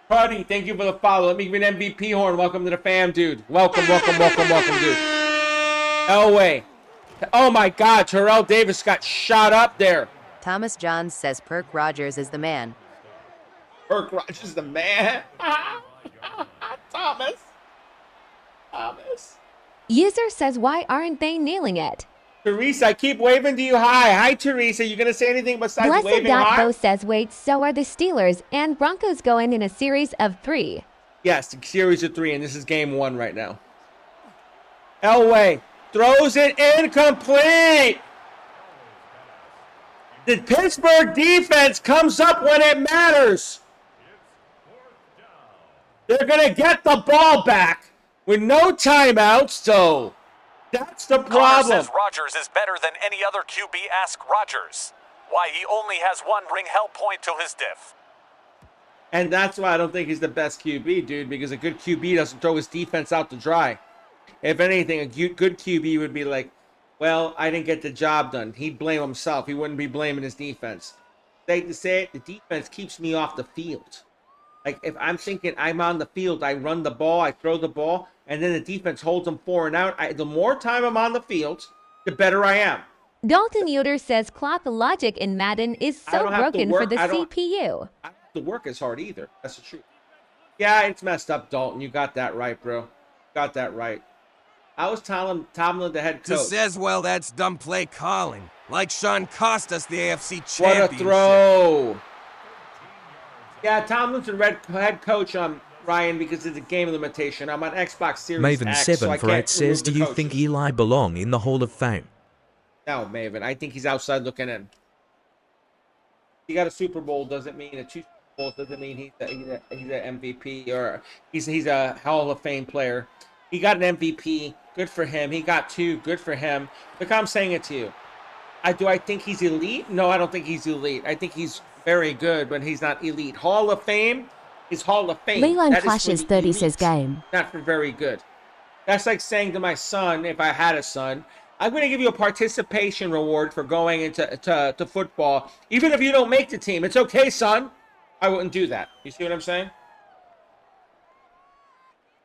Putty, thank you for the follow. Let me give you an MVP horn. Welcome to the fam, dude. Welcome, dude. Elway. Oh, my God. Terrell Davis got shot up there. Thomas Johns says Perk Rogers is the man. Perk Rogers is the man? Thomas. User says, why aren't they nailing it? Teresa, I keep waving to you hi. Hi, Teresa. You going to say anything besides waving hi? Blessed.bo says, wait, so are the Steelers and Broncos going in a series of 3? Yes, the series of 3, and this is game 1 right now. Elway throws it incomplete. The Pittsburgh defense comes up when it matters. They're going to get the ball back with no timeouts, though. That's the problem. Connor says Rodgers is better than any other QB. Ask Rodgers why he only has 1 ring held point to his diff. And that's why I don't think he's the best QB, dude, because a good QB doesn't throw his defense out to dry. If anything, a good QB would be like, well, I didn't get the job done. He'd blame himself. He wouldn't be blaming his defense. Like to say it, the defense keeps me off the field. Like, if I'm thinking I'm on the field, I run the ball, I throw the ball, and then the defense holds them 4 and out. The more time I'm on the field, the better I am. Dalton Yoder says clock logic in Madden is so broken for the CPU. I don't have to work as hard either. That's the truth. Yeah, it's messed up, Dalton. You got that right, bro. Got that right. I was Tomlin, the head coach. Says, well, that's dumb play calling. Like Sean cost us the AFC championship. What a throw. Yeah, Tomlin's the head coach, Ryan, because it's a game limitation. I'm on Xbox Series Maven X, 7 so I for can't 8 says, do you remove the think coaches. Eli belong in the Hall of Fame? No, Maven. I think he's outside looking in. He got a Super Bowl doesn't mean a 2 Super Bowls doesn't mean he's a MVP or he's a Hall of Fame player. He got an MVP. Good for him. He got 2. Good for him. Look, I'm saying it to you. Do I think he's elite? No, I don't think he's elite. I think he's very good, but he's not elite. Hall of Fame is Hall of Fame. Leland That is for Clashes the 30 elites, says game. not for very good. That's like saying to my son, if I had a son, I'm going to give you a participation reward for going into to football. Even if you don't make the team, it's okay, son. I wouldn't do that. You see what I'm saying?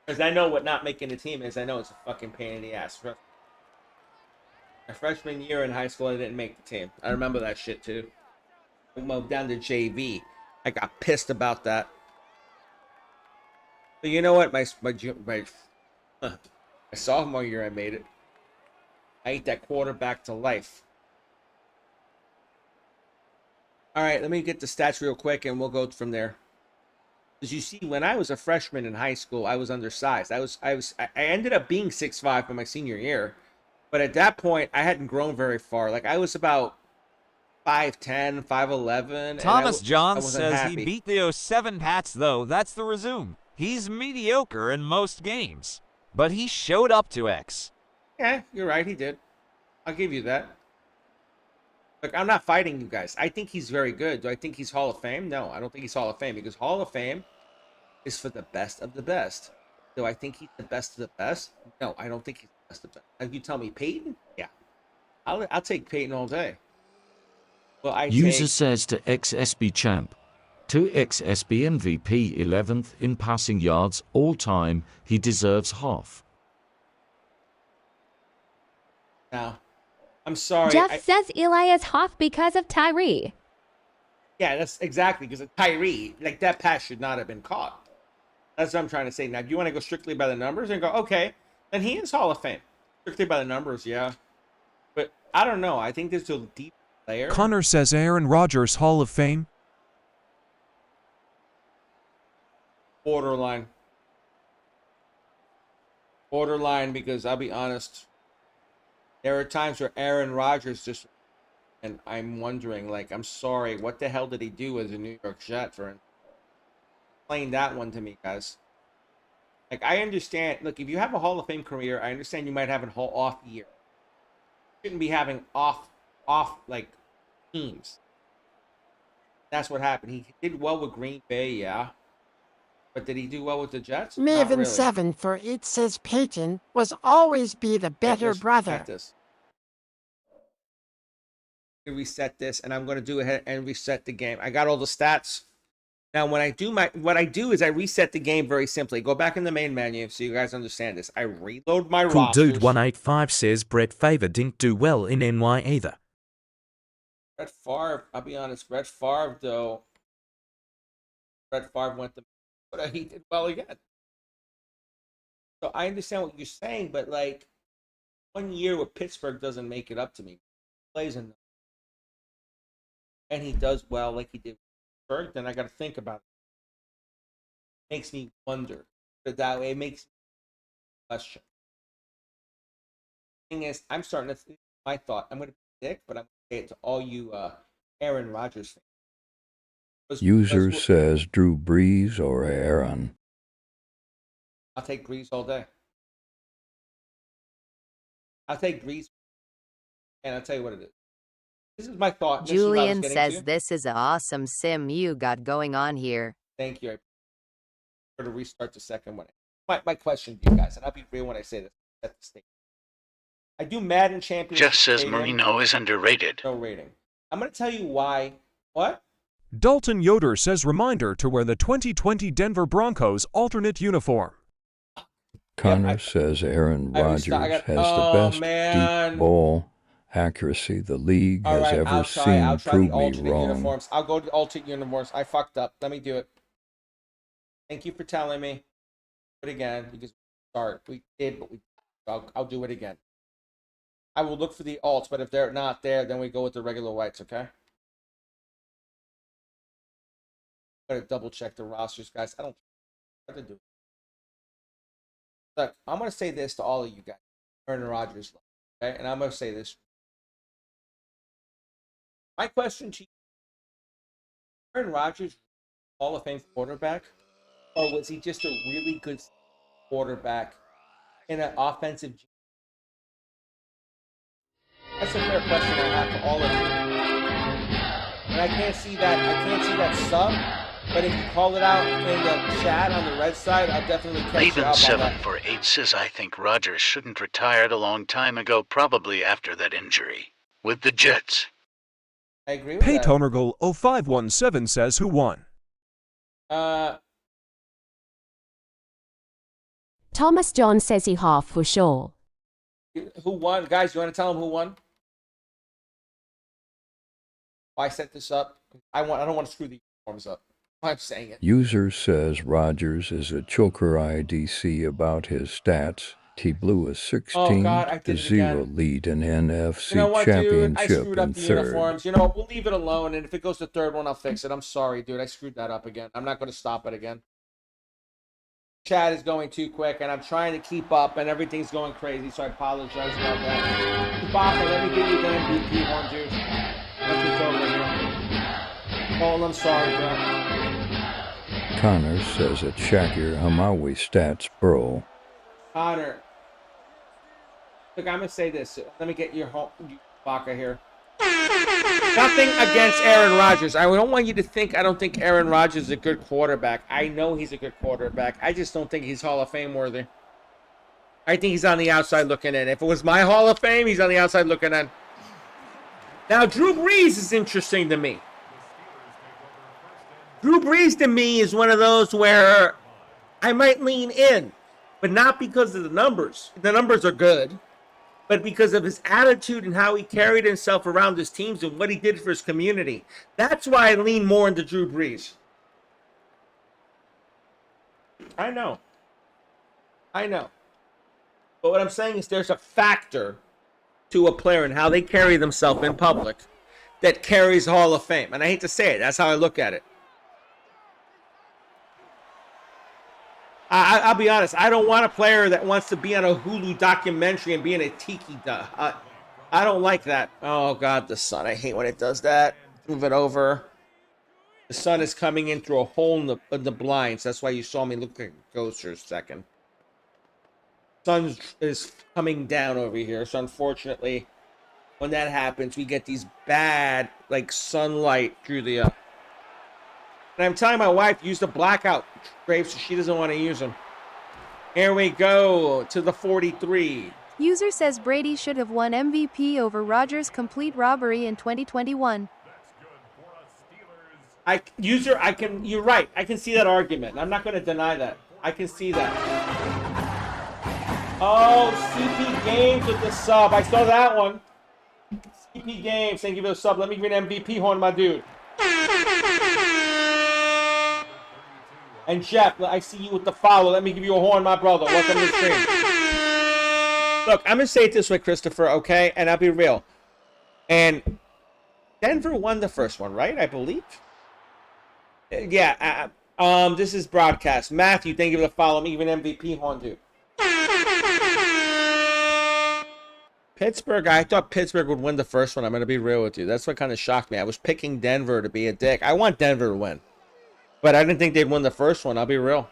Because I know what not making the team is. I know it's a fucking pain in the ass. My freshman year in high school, I didn't make the team. I remember that shit, too. I moved down to JV. I got pissed about that. But you know what? My sophomore year, I made it. I ate that quarterback to life. All right, let me get the stats real quick, and we'll go from there. As you see, when I was a freshman in high school, I was undersized. I ended up being 6'5" for my senior year, but at that point, I hadn't grown very far. Like I was about 5'10", 5'11". Thomas John wasn't says happy. he beat the 07 Pats, though. That's the resume. He's mediocre in most games, but he showed up to X. Yeah, you're right. He did. I'll give you that. Look, I'm not fighting you guys. I think he's very good. Do I think he's Hall of Fame? No, I don't think he's Hall of Fame because Hall of Fame is for the best of the best. Do I think he's the best of the best? No, I don't think he's the best of the best. If you tell me Peyton, yeah, I'll take Peyton all day. Well, User says to XSB champ, to XSB MVP 11th in passing yards all time, he deserves half. Now, I'm sorry. Jeff says Eli is Hoff because of Tyree. Yeah, that's exactly because of Tyree. Like that pass should not have been caught. That's what I'm trying to say. Now, do you want to go strictly by the numbers and go, okay, then he is Hall of Fame. Strictly by the numbers, yeah. But I don't know. I think there's a deep layer. Connor says Aaron Rodgers Hall of Fame. Borderline. Borderline, because I'll be honest. There are times where Aaron Rodgers just, and I'm wondering, like, I'm sorry, what the hell did he do as a New York Jet for him? Explain that one to me, guys. Like, I understand, look, if you have a Hall of Fame career, I understand you might have a whole off year. You shouldn't be having off, like, teams. That's what happened. He did well with Green Bay, yeah. But did he do well with the Jets? Not Maven really. 7 for it says Peyton was always be the better brother. Reset this, and I'm going to do ahead and reset the game. I got all the stats. Now, when I do what I do is I reset the game very simply. Go back in the main menu so you guys understand this. I reload my Cool rosters. Dude 185 says Brett Favre didn't do well in NY either. Brett Favre, I'll be honest, Brett Favre, though, Brett Favre went to, but he did well again. So I understand what you're saying, but like 1 year with Pittsburgh doesn't make it up to me. He plays in, and he does well like he did with Pittsburgh, then I got to think about it. Makes me wonder. But that way, it makes me question. Thing is, I'm starting to think my thought. I'm going to be dick, but I'm going to say it to all you Aaron Rodgers fans. User says Drew Brees or Aaron. I'll take Brees all day. I'll take Brees, and I'll tell you what it is. This is my thought. Julian says this is an awesome sim you got going on here. Thank you. I to restart the second one. My question to you guys, and I'll be real when I say this at the state. I do Madden Championship. Jeff says Marino is underrated. No rating. I'm going to tell you why. What? Dalton Yoder says reminder to wear the 2020 Denver Broncos alternate uniform. Connor says Aaron Rodgers has the best deep ball accuracy the league has ever seen. I'll try Prove the me alternate wrong. uniforms. I'll go to the alternate uniforms. I fucked up. Let me do it. Thank you for telling me. Do it again because we did, but I'll do it again. I will look for the alts, but if they're not there, then we go with the regular whites, okay? I'm gonna double check the rosters, guys. I don't know what to do. Look, I'm gonna say this to all of you guys. Aaron Rodgers, okay? And I'm gonna say this. My question to you: Aaron Rodgers, Hall of Fame quarterback, or was he just a really good quarterback in an offensive? That's a fair question I have for all of you. And I can't see that sub, but if you call it out in the chat on the red side, I'll definitely catch you up on that. Laban748 says, I think Rodgers shouldn't retired a long time ago, probably after that injury with the Jets. I agree with that. Paytonergal 0517 says who won? Thomas John says he half for sure. Who won? Guys, you want to tell him who won? I set this up. I don't want to screw the uniforms up. I'm saying it. User says Rodgers is a choker IDC about his stats. He blew a 16-0 lead in NFC Championship I screwed up in the third. uniforms. You know, we'll leave it alone, and if it goes to third one, I'll fix it. I'm sorry, dude. I screwed that up again. I'm not going to stop it again. Chat is going too quick, and I'm trying to keep up, and everything's going crazy, so I apologize about that. Chewbacca, let me give you the MVP one, dude. Let's just over here. Paul, I'm sorry, bro. Connor says at Shakir Hamawi stats, bro. Connor. Look, I'm going to say this. Let me get your Chewbacca here. Nothing against Aaron Rodgers. I don't want you to think I don't think Aaron Rodgers is a good quarterback. I know he's a good quarterback. I just don't think he's Hall of Fame worthy. I think he's on the outside looking in. If it was my Hall of Fame, he's on the outside looking in. Now, Drew Brees is interesting to me. Drew Brees to me is one of those where I might lean in, but not because of the numbers. The numbers are good. But because of his attitude and how he carried himself around his teams and what he did for his community. That's why I lean more into Drew Brees. I know. But what I'm saying is there's a factor to a player and how they carry themselves in public that carries Hall of Fame. And I hate to say it. That's how I look at it. I'll be honest. I don't want a player that wants to be on a Hulu documentary and be in a tiki. I don't like that. Oh, God, the sun. I hate when it does that. Move it over. The sun is coming in through a hole in the blinds. That's why you saw me look like a ghost for a second. Sun is coming down over here. So, unfortunately, when that happens, we get these bad, like, sunlight through the... And I'm telling my wife, use the blackout drapes, so she doesn't want to use them. Here we go to the 43. User says Brady should have won MVP over Rodgers' complete robbery in 2021. You're right. I can see that argument. I'm not going to deny that. I can see that. Oh, CP Games with the sub. I saw that one. CP Games, thank you for the sub. Let me give you an MVP horn, my dude. And Jeff, I see you with the follow. Let me give you a horn, my brother. Welcome to the stream. Look, I'm going to say it this way, Christopher, okay? And I'll be real. And Denver won the first one, right? I believe. Yeah. This is broadcast. Matthew, thank you for the follow. I'm even MVP horn, dude. Pittsburgh, I thought Pittsburgh would win the first one. I'm going to be real with you. That's what kind of shocked me. I was picking Denver to be a dick. I want Denver to win. But I didn't think they'd win the first one. I'll be real.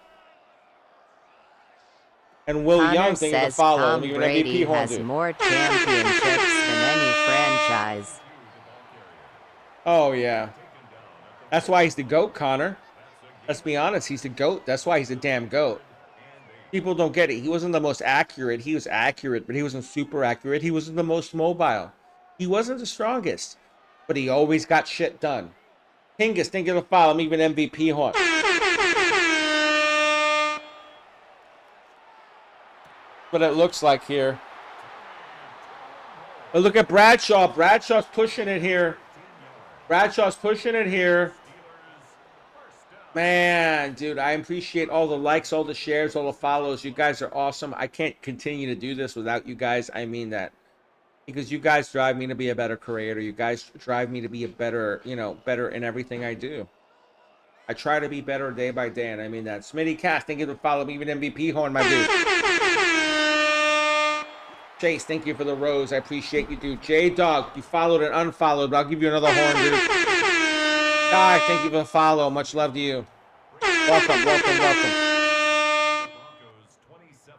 And Will Connor Young, thank you for the follow. Tom Brady has more championships than any franchise. Oh, yeah. That's why he's the GOAT, Connor. Let's be honest. He's the GOAT. That's why he's the damn GOAT. People don't get it. He wasn't the most accurate. He was accurate, but he wasn't super accurate. He wasn't the most mobile. He wasn't the strongest. But he always got shit done. Hingus, thank you for the follow. I'm even MVP horn. what it looks like here. But look at Bradshaw. Bradshaw's pushing it here. Bradshaw's pushing it here. Man, dude, I appreciate all the likes, all the shares, all the follows. You guys are awesome. I can't continue to do this without you guys. I mean that. Because you guys drive me to be a better creator. You guys drive me to be a better, better in everything I do. I try to be better day by day, and I mean that. Smitty Cast, thank you for following me. Even MVP horn, my dude. Chase, thank you for the rose. I appreciate you, dude. J-Dog, you followed and unfollowed, but I'll give you another horn, dude. Guy, thank you for the follow. Much love to you. Welcome, welcome, welcome.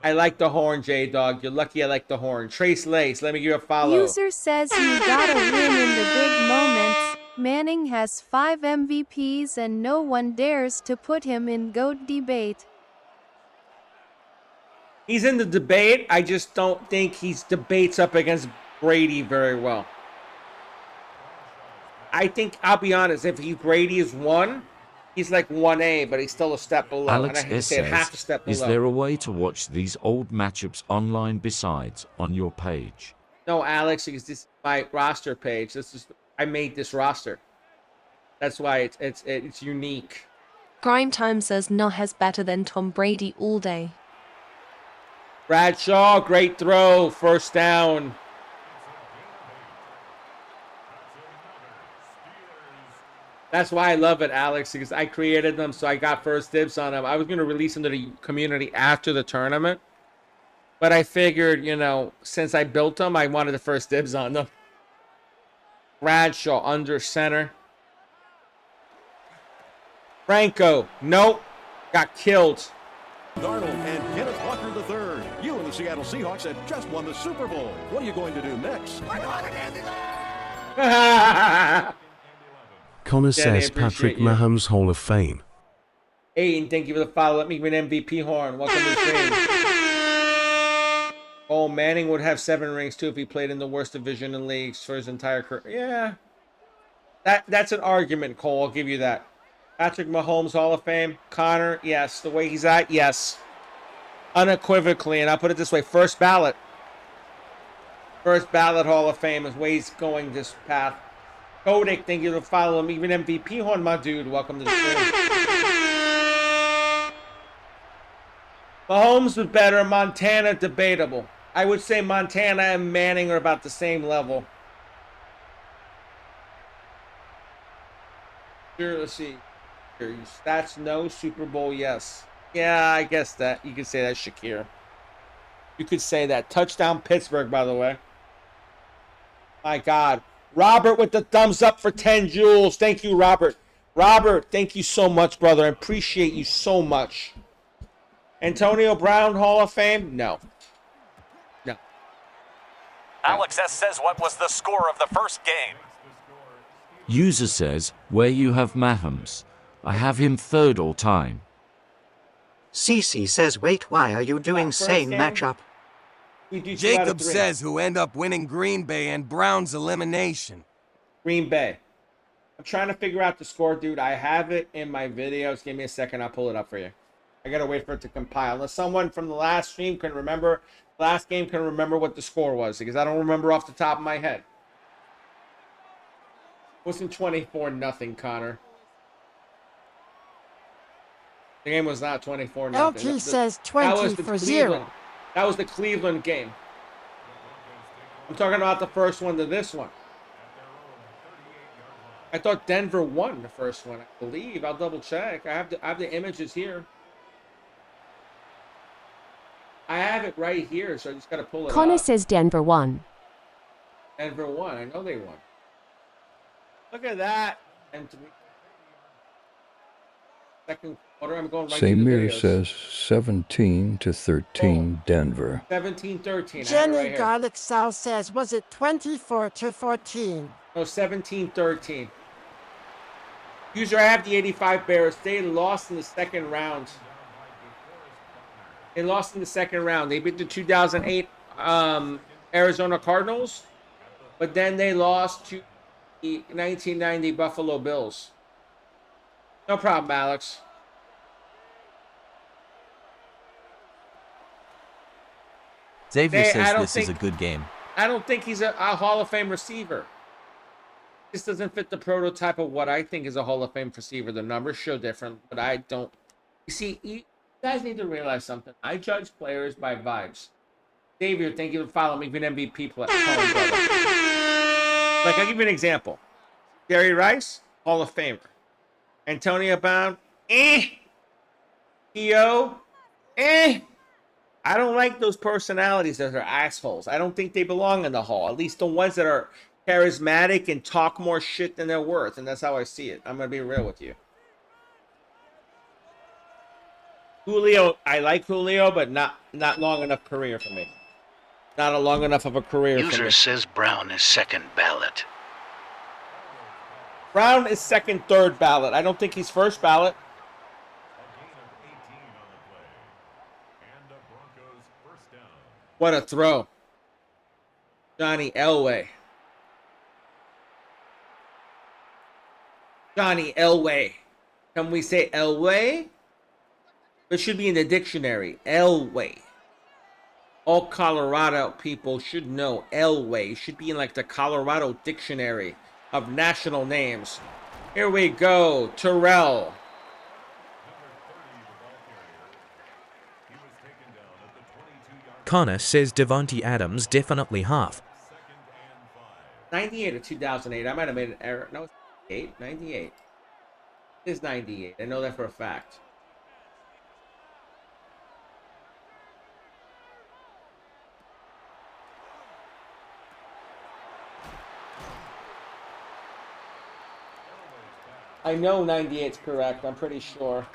I like the horn, J-Dog. You're lucky I like the horn. Trace Lace, let me give you a follow. User says you gotta win in the big moments. Manning has 5 MVPs and no one dares to put him in GOAT debate. He's in the debate. I just don't think he debates up against Brady very well. I think, I'll be honest, if Brady is 1, he's like 1A, but he's still a step below. Alex and I hate to S. say it, says, half a step below. is there a way to watch these old matchups online besides on your page? No, Alex, because this is my roster page. I made this roster. That's why it's unique. Grime Time says Nahes better than Tom Brady all day. Bradshaw, great throw, first down. That's why I love it, Alex, because I created them, so I got first dibs on them. I was going to release them to the community after the tournament, but I figured, since I built them, I wanted the first dibs on them. Bradshaw under center. Franco, nope, got killed. Darnold and Kenneth Walker III. You and the Seattle Seahawks have just won the Super Bowl. What are you going to do next? Connor Danny, says I appreciate Patrick you. Mahomes Hall of Fame. Aiden, thank you for the follow. Let me give an MVP horn. Welcome to the stream. Oh, Manning would have 7 rings too if he played in the worst division in leagues for his entire career. Yeah. That's an argument, Cole. I'll give you that. Patrick Mahomes Hall of Fame. Connor, yes. The way he's at, yes. Unequivocally, and I'll put it this way, first ballot. First ballot Hall of Fame is way he's going this path. Kodak, thank you for following me. Even MVP horn, my dude. Welcome to the stream. Mahomes was better. Montana, debatable. I would say Montana and Manning are about the same level. Sure, let's see. Stats, no. Super Bowl, yes. Yeah, I guess that. You could say that, Shakir. You could say that. Touchdown Pittsburgh, by the way. My God. Robert with the thumbs up for 10 joules. Thank you, Robert. Robert, thank you so much, brother. I appreciate you so much. Antonio Brown, Hall of Fame? No. No. Alex S. says, what was the score of the first game? User says, where you have Mahomes. I have him 3rd all time. Cece says, wait, why are you doing same matchup? Jacob says who end up winning Green Bay and Browns elimination. Green Bay. I'm trying to figure out the score, dude. I have it in my videos. Give me a second. I'll pull it up for you. I got to wait for it to compile. Unless someone from the last stream can remember, last game can remember what the score was, because I don't remember off the top of my head. It wasn't 24-0, Connor. The game was not 24-0. LT says 20-0. That was the Cleveland game. I'm talking about the first one to this one. I thought Denver won the first one. I believe. I'll double check. I have the images here. I have it right here, so I just got to pull it Connor up. says Denver won. Denver won. I know they won. Look at that. And second quarter, I'm going right to the Samir videos. says 17-13 Denver. 17-13. Jenny right Garlic South says, was it 24-14? No, 17-13. User, I have the 85 Bears. They lost in the second round. They lost in the second round. They beat the 2008 Arizona Cardinals, but then they lost to the 1990 Buffalo Bills. No problem, Alex. Xavier says this is a good game. I don't think he's a Hall of Fame receiver. This doesn't fit the prototype of what I think is a Hall of Fame receiver. The numbers show different, but I don't. You see, you guys need to realize something. I judge players by vibes. Xavier, thank you for following me. You've been MVP player. Like, I'll give you an example. Jerry Rice, Hall of Famer. Antonio Brown, T.O., I don't like those personalities that are assholes. I don't think they belong in the Hall. At least the ones that are charismatic and talk more shit than they're worth. And that's how I see it. I'm going to be real with you. Julio, I like Julio, but not long enough career for me. Not a long enough of a career for me. User says Brown is second ballot. Brown is second, third ballot. I don't think he's first ballot. What a throw. Johnny Elway. Johnny Elway. Can we say Elway? It should be in the dictionary. Elway. All Colorado people should know Elway. It should be in like the Colorado dictionary of national names. Here we go. Terrell. Connor says Devontae Adams definitely half. 98 or 2008. I might have made an error. No, it's 98. 98. It is 98. I know that for a fact. I know 98's correct. I'm pretty sure.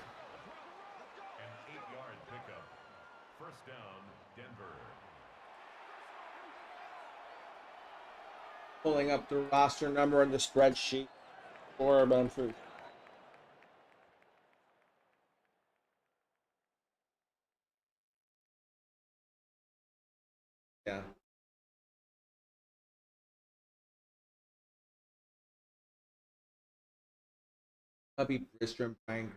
Pulling up the roster number in the spreadsheet for Benford. Yeah. I'll be Brister and Brian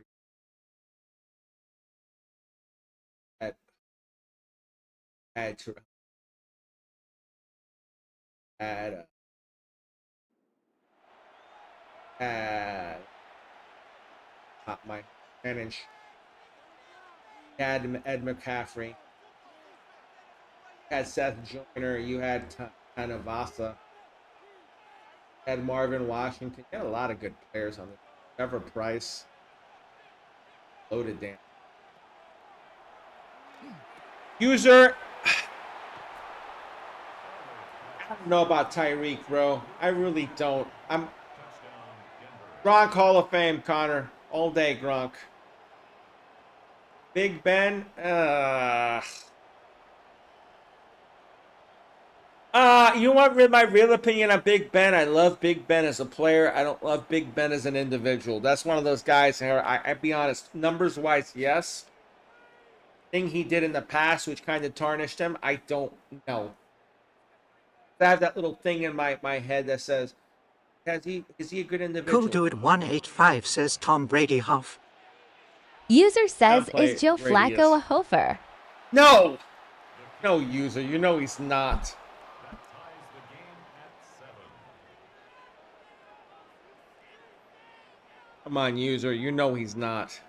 Green. Add to add not my manage. Had Ed McCaffrey. You had Seth Joyner. You had Tanavasa. You had Marvin Washington. You had a lot of good players on this. Trevor Price. Loaded down. User. I don't know about Tyreek, bro. I really don't. Gronk Hall of Fame, Connor. All day, Gronk. Big Ben. You want my real opinion on Big Ben? I love Big Ben as a player. I don't love Big Ben as an individual. That's one of those guys here. I'll be honest. Numbers-wise, yes. Thing he did in the past, which kind of tarnished him, I don't know. I have that little thing in my head that says, is he a good individual? Cool Dude 185 says Tom Brady half. User says, is Joe Flacco a hofer? No! No, user. You know he's not. Come on, user. You know he's not.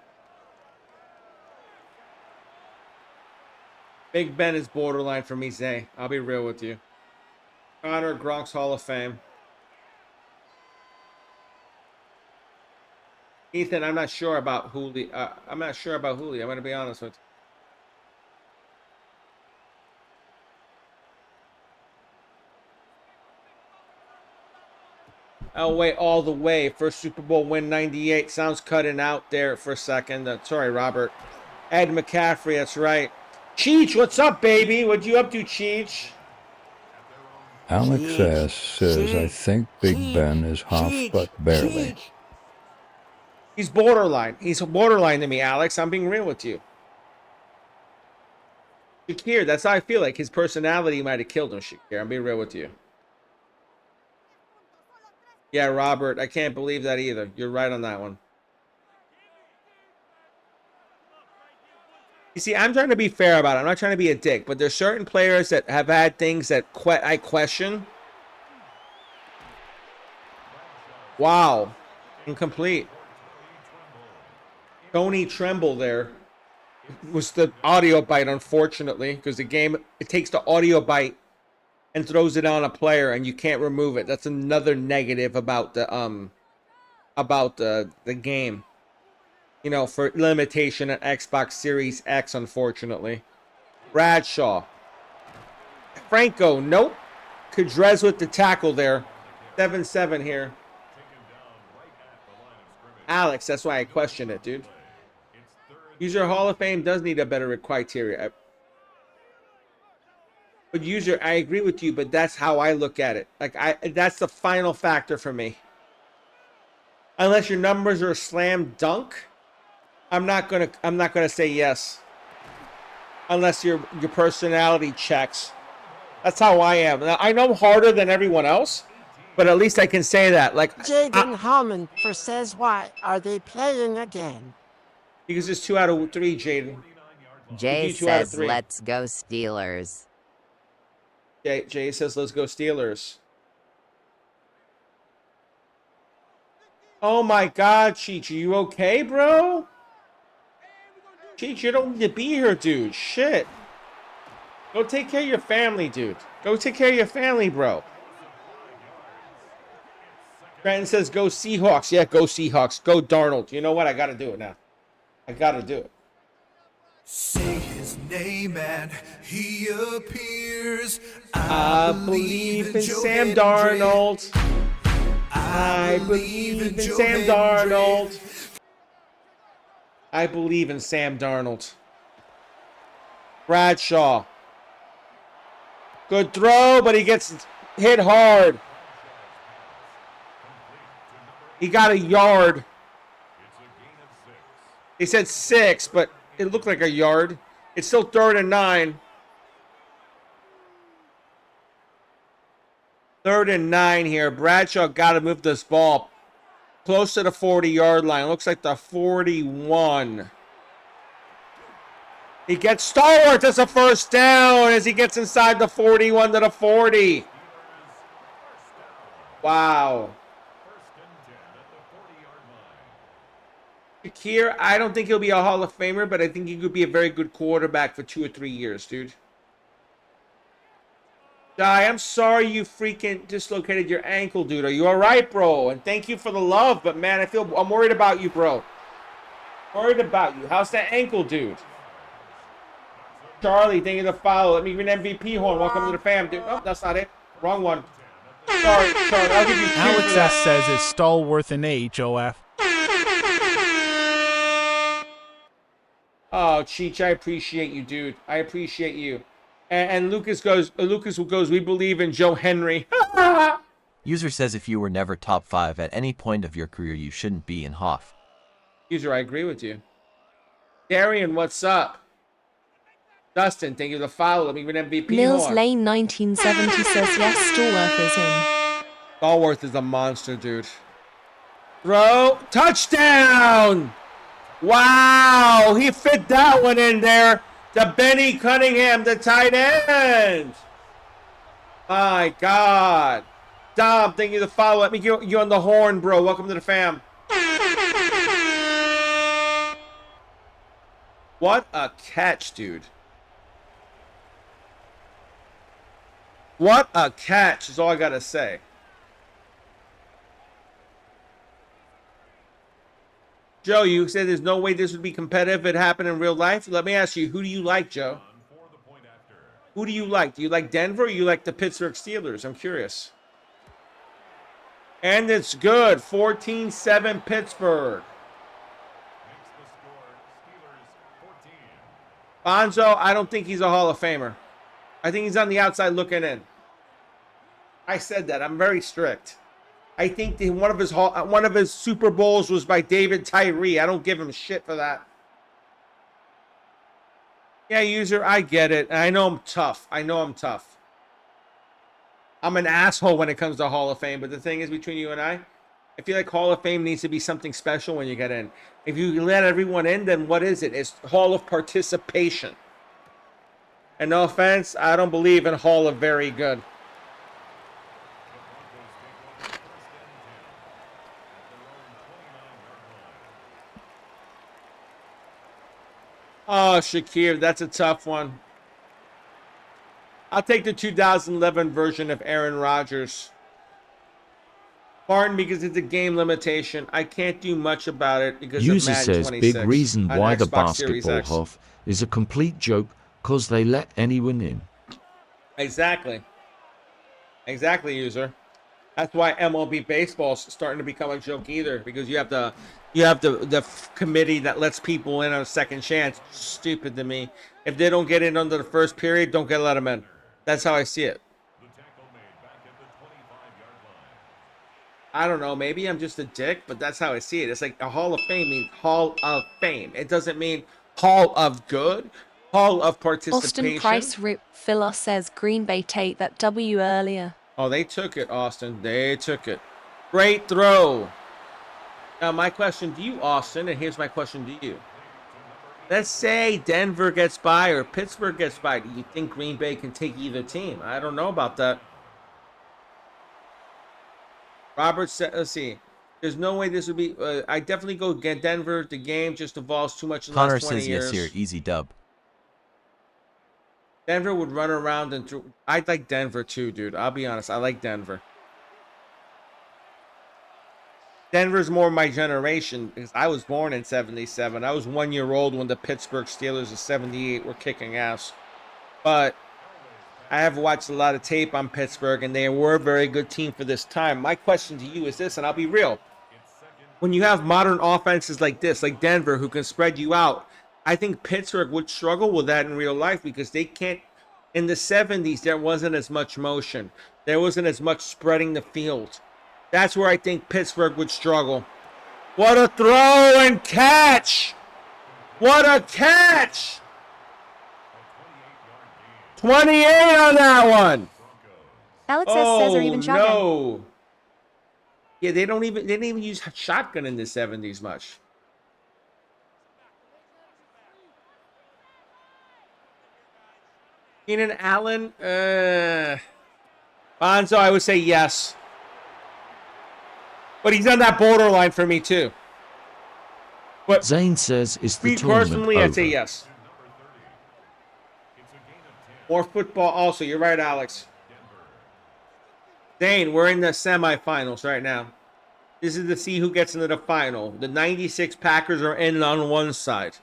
Big Ben is borderline for me, Zay. I'll be real with you. Connor, Gronk's Hall of Fame. Ethan, I'm not sure about Julio. I'm not sure about Julio. I'm going to be honest with you. Elway all the way. First Super Bowl win, 98. Sounds cutting out there for a second. Sorry, Robert. Ed McCaffrey, that's right. Cheech, what's up, baby? What you up to, Cheech? Alex S. says, I think Big Ben is half, but barely. He's borderline. He's borderline to me, Alex. I'm being real with you. Shakir, that's how I feel like. His personality might have killed him, Shakir. I'm being real with you. Yeah, Robert, I can't believe that either. You're right on that one. You see, I'm trying to be fair about it. I'm not trying to be a dick, but there's certain players that have had things that I question. Wow. Incomplete. Tony Tremble there was the audio bite, unfortunately, because the game, it takes the audio bite and throws it on a player, and you can't remove it. That's another negative about the game. You know, for limitation at Xbox Series X, unfortunately. Bradshaw. Franco, nope. Cadrez with the tackle there. 7-7 here. Alex, that's why I question it, dude. User Hall of Fame does need a better criteria. But user, I agree with you, but that's how I look at it. Like, that's the final factor for me. Unless your numbers are a slam dunk, I'm not gonna say yes. Unless your personality checks. That's how I am. Now, I know I'm harder than everyone else, but at least I can say that. Like, Jaden Hallman for says, why are they playing again? Because it's 2 out of 3, Jaden. Jay says, let's go Steelers. Jay says, let's go Steelers. Oh my God, Cheech, are you okay, bro? Cheech, you don't need to be here, dude. Shit. Go take care of your family, dude. Go take care of your family, bro. Brandon says, go Seahawks. Yeah, go Seahawks. Go Darnold. You know what? I got to do it now. I got to do it. Say his name and he appears. I believe in Sam Darnold. I believe in Sam Darnold. I believe in Sam Darnold. Bradshaw. Good throw, but he gets hit hard. He got a yard. He said 6, but it looked like a yard. It's still 3rd and 9. 3rd and 9 here. Bradshaw got to move this ball close to the 40-yard line. Looks like the 41. He gets stalwart. That's a first down as he gets inside the 41 to the 40. Wow. Shakir, I don't think he'll be a Hall of Famer, but I think he could be a very good quarterback for 2 or 3 years, dude. Jai, I'm sorry you freaking dislocated your ankle, dude. Are you all right, bro? And thank you for the love, but man, I'm worried about you, bro. Worried about you. How's that ankle, dude? Charlie, thank you for the follow. Let me give you an MVP horn. Welcome to the fam, dude. Oh, that's not it. Wrong one. Sorry, Charlie. I'll give you 2 Alex for that. S says it's Stallworth and HOF. Oh, Cheech, I appreciate you, dude. I appreciate you. And Lucas goes, we believe in Joe Henry. User says if you were never top 5 at any point of your career, you shouldn't be in Hoff. User, I agree with you. Darian, what's up? Dustin, thank you for the follow. Let me give an MVP Mills horn. Lane 1970 says yes, Stallworth is in. Stallworth is a monster, dude. Throw. Touchdown! Wow, he fit that one in there. To Benny Cunningham, the tight end. My God. Dom, thank you for the follow. Let me get you on the horn, bro. Welcome to the fam. What a catch, dude. What a catch is all I got to say. Joe, you said there's no way this would be competitive if it happened in real life. Let me ask you, who do you like, Joe? Who do you like? Do you like Denver or you like the Pittsburgh Steelers? I'm curious. And it's good. 14-7 Pittsburgh. Bonzo, I don't think he's a Hall of Famer. I think he's on the outside looking in. I said that. I'm very strict. I think that one of his Super Bowls was by David Tyree. I don't give him shit for that. Yeah, user, I get it. I know I'm tough. I'm an asshole when it comes to Hall of Fame, but the thing is, between you and I I feel like Hall of Fame needs to be something special when you get in. If you let everyone in, then what is it? It's Hall of Participation. And no offense, I don't believe in Hall of Very Good. Oh, Shakir, that's a tough one. I'll take the 2011 version of Aaron Rodgers. Pardon, because it's a game limitation. I can't do much about it because User of Madden says 26 big reason on why the Xbox Series basketball X. half is a complete joke because they let anyone in. Exactly. Exactly, user. That's why MLB baseball is starting to become a joke either, because you have the committee that lets people in on a second chance. Stupid to me. If they don't get in under the first period, don't let them in. That's how I see it. I don't know. Maybe I'm just a dick, but that's how I see it. It's like a Hall of Fame means Hall of Fame. It doesn't mean Hall of Good, Hall of Participation. Austin Price Filler says Green Bay take that W earlier. Oh, they took it, Austin. They took it. Great throw. Now, my question to you, Austin, and here's my question to you. Let's say Denver gets by or Pittsburgh gets by. Do you think Green Bay can take either team? I don't know about that. Robert said, let's see. There's no way this would be. I definitely go get Denver. The game just evolves too much in the Connor last 20 says years. yes here. Easy dub. Denver would run around and through. I like Denver too, dude. I'll be honest. I like Denver. Denver's more my generation because I was born in 77. I was 1 year old when the Pittsburgh Steelers of 78 were kicking ass. But I have watched a lot of tape on Pittsburgh, and they were a very good team for this time. My question to you is this, and I'll be real. When you have modern offenses like this, like Denver, who can spread you out, I think Pittsburgh would struggle with that in real life because they can't. In the 70s, there wasn't as much motion. There wasn't as much spreading the field. That's where I think Pittsburgh would struggle. What a throw and catch! What a catch! 28 on that one. Alex says, or even shotgun. No. Yeah, they didn't even use shotgun in the 70s much. Keenan Allen, Bonzo, I would say yes. But he's on that borderline for me too. But Zane says, is the tournament personally, over? I'd say yes. More football also. You're right, Alex. Zane, we're in the semifinals right now. This is to see who gets into the final. The 96 Packers are in on one side.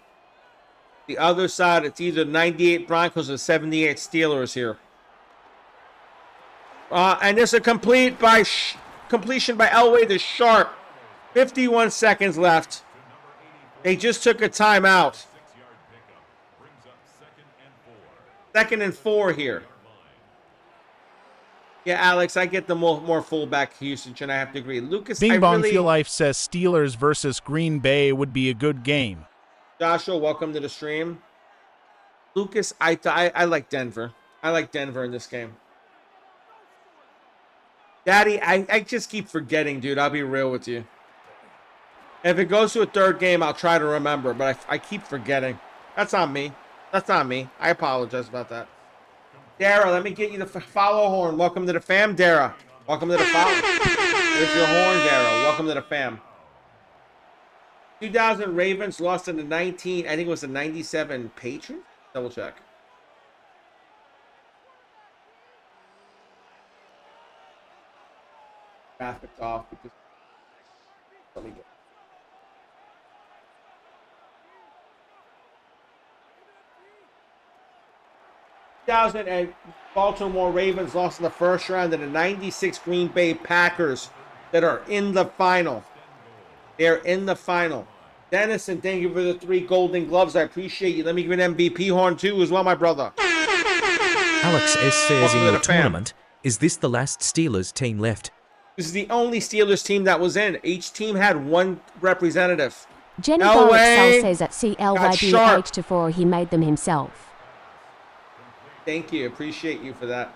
The other side, it's either 98 Broncos or 78 Steelers here. And there's a completion by Elway the Sharp. 51 seconds left. They just took a timeout. 2nd and 4 here. Yeah, Alex, I get the more fullback usage, and I have to agree. Lucas, Bing Bong Feel Life says Steelers versus Green Bay would be a good game. Joshua, welcome to the stream. Lucas, I like Denver. I like Denver in this game. Daddy, I just keep forgetting, dude. I'll be real with you. If it goes to a third game, I'll try to remember, but I keep forgetting. That's on me. That's on me. I apologize about that. Dara, let me get you the follow horn. Welcome to the fam, Dara. Welcome to the follow. There's your horn, Dara. Welcome to the fam. 2000 Ravens lost in the 19, I think it was the 97 Patriots? Double check. Graphics off because let me get 2000 and Baltimore Ravens lost in the first round to the 96 Green Bay Packers that are in the final. They're in the final. Dennison, thank you for the 3 golden gloves. I appreciate you. Let me give an MVP horn too as well, my brother. Alex S says in your tournament, is this the last Steelers team left? This is the only Steelers team that was in. Each team had one representative. Jenny Excel says at CLYBH4 he made them himself. Thank you. Appreciate you for that.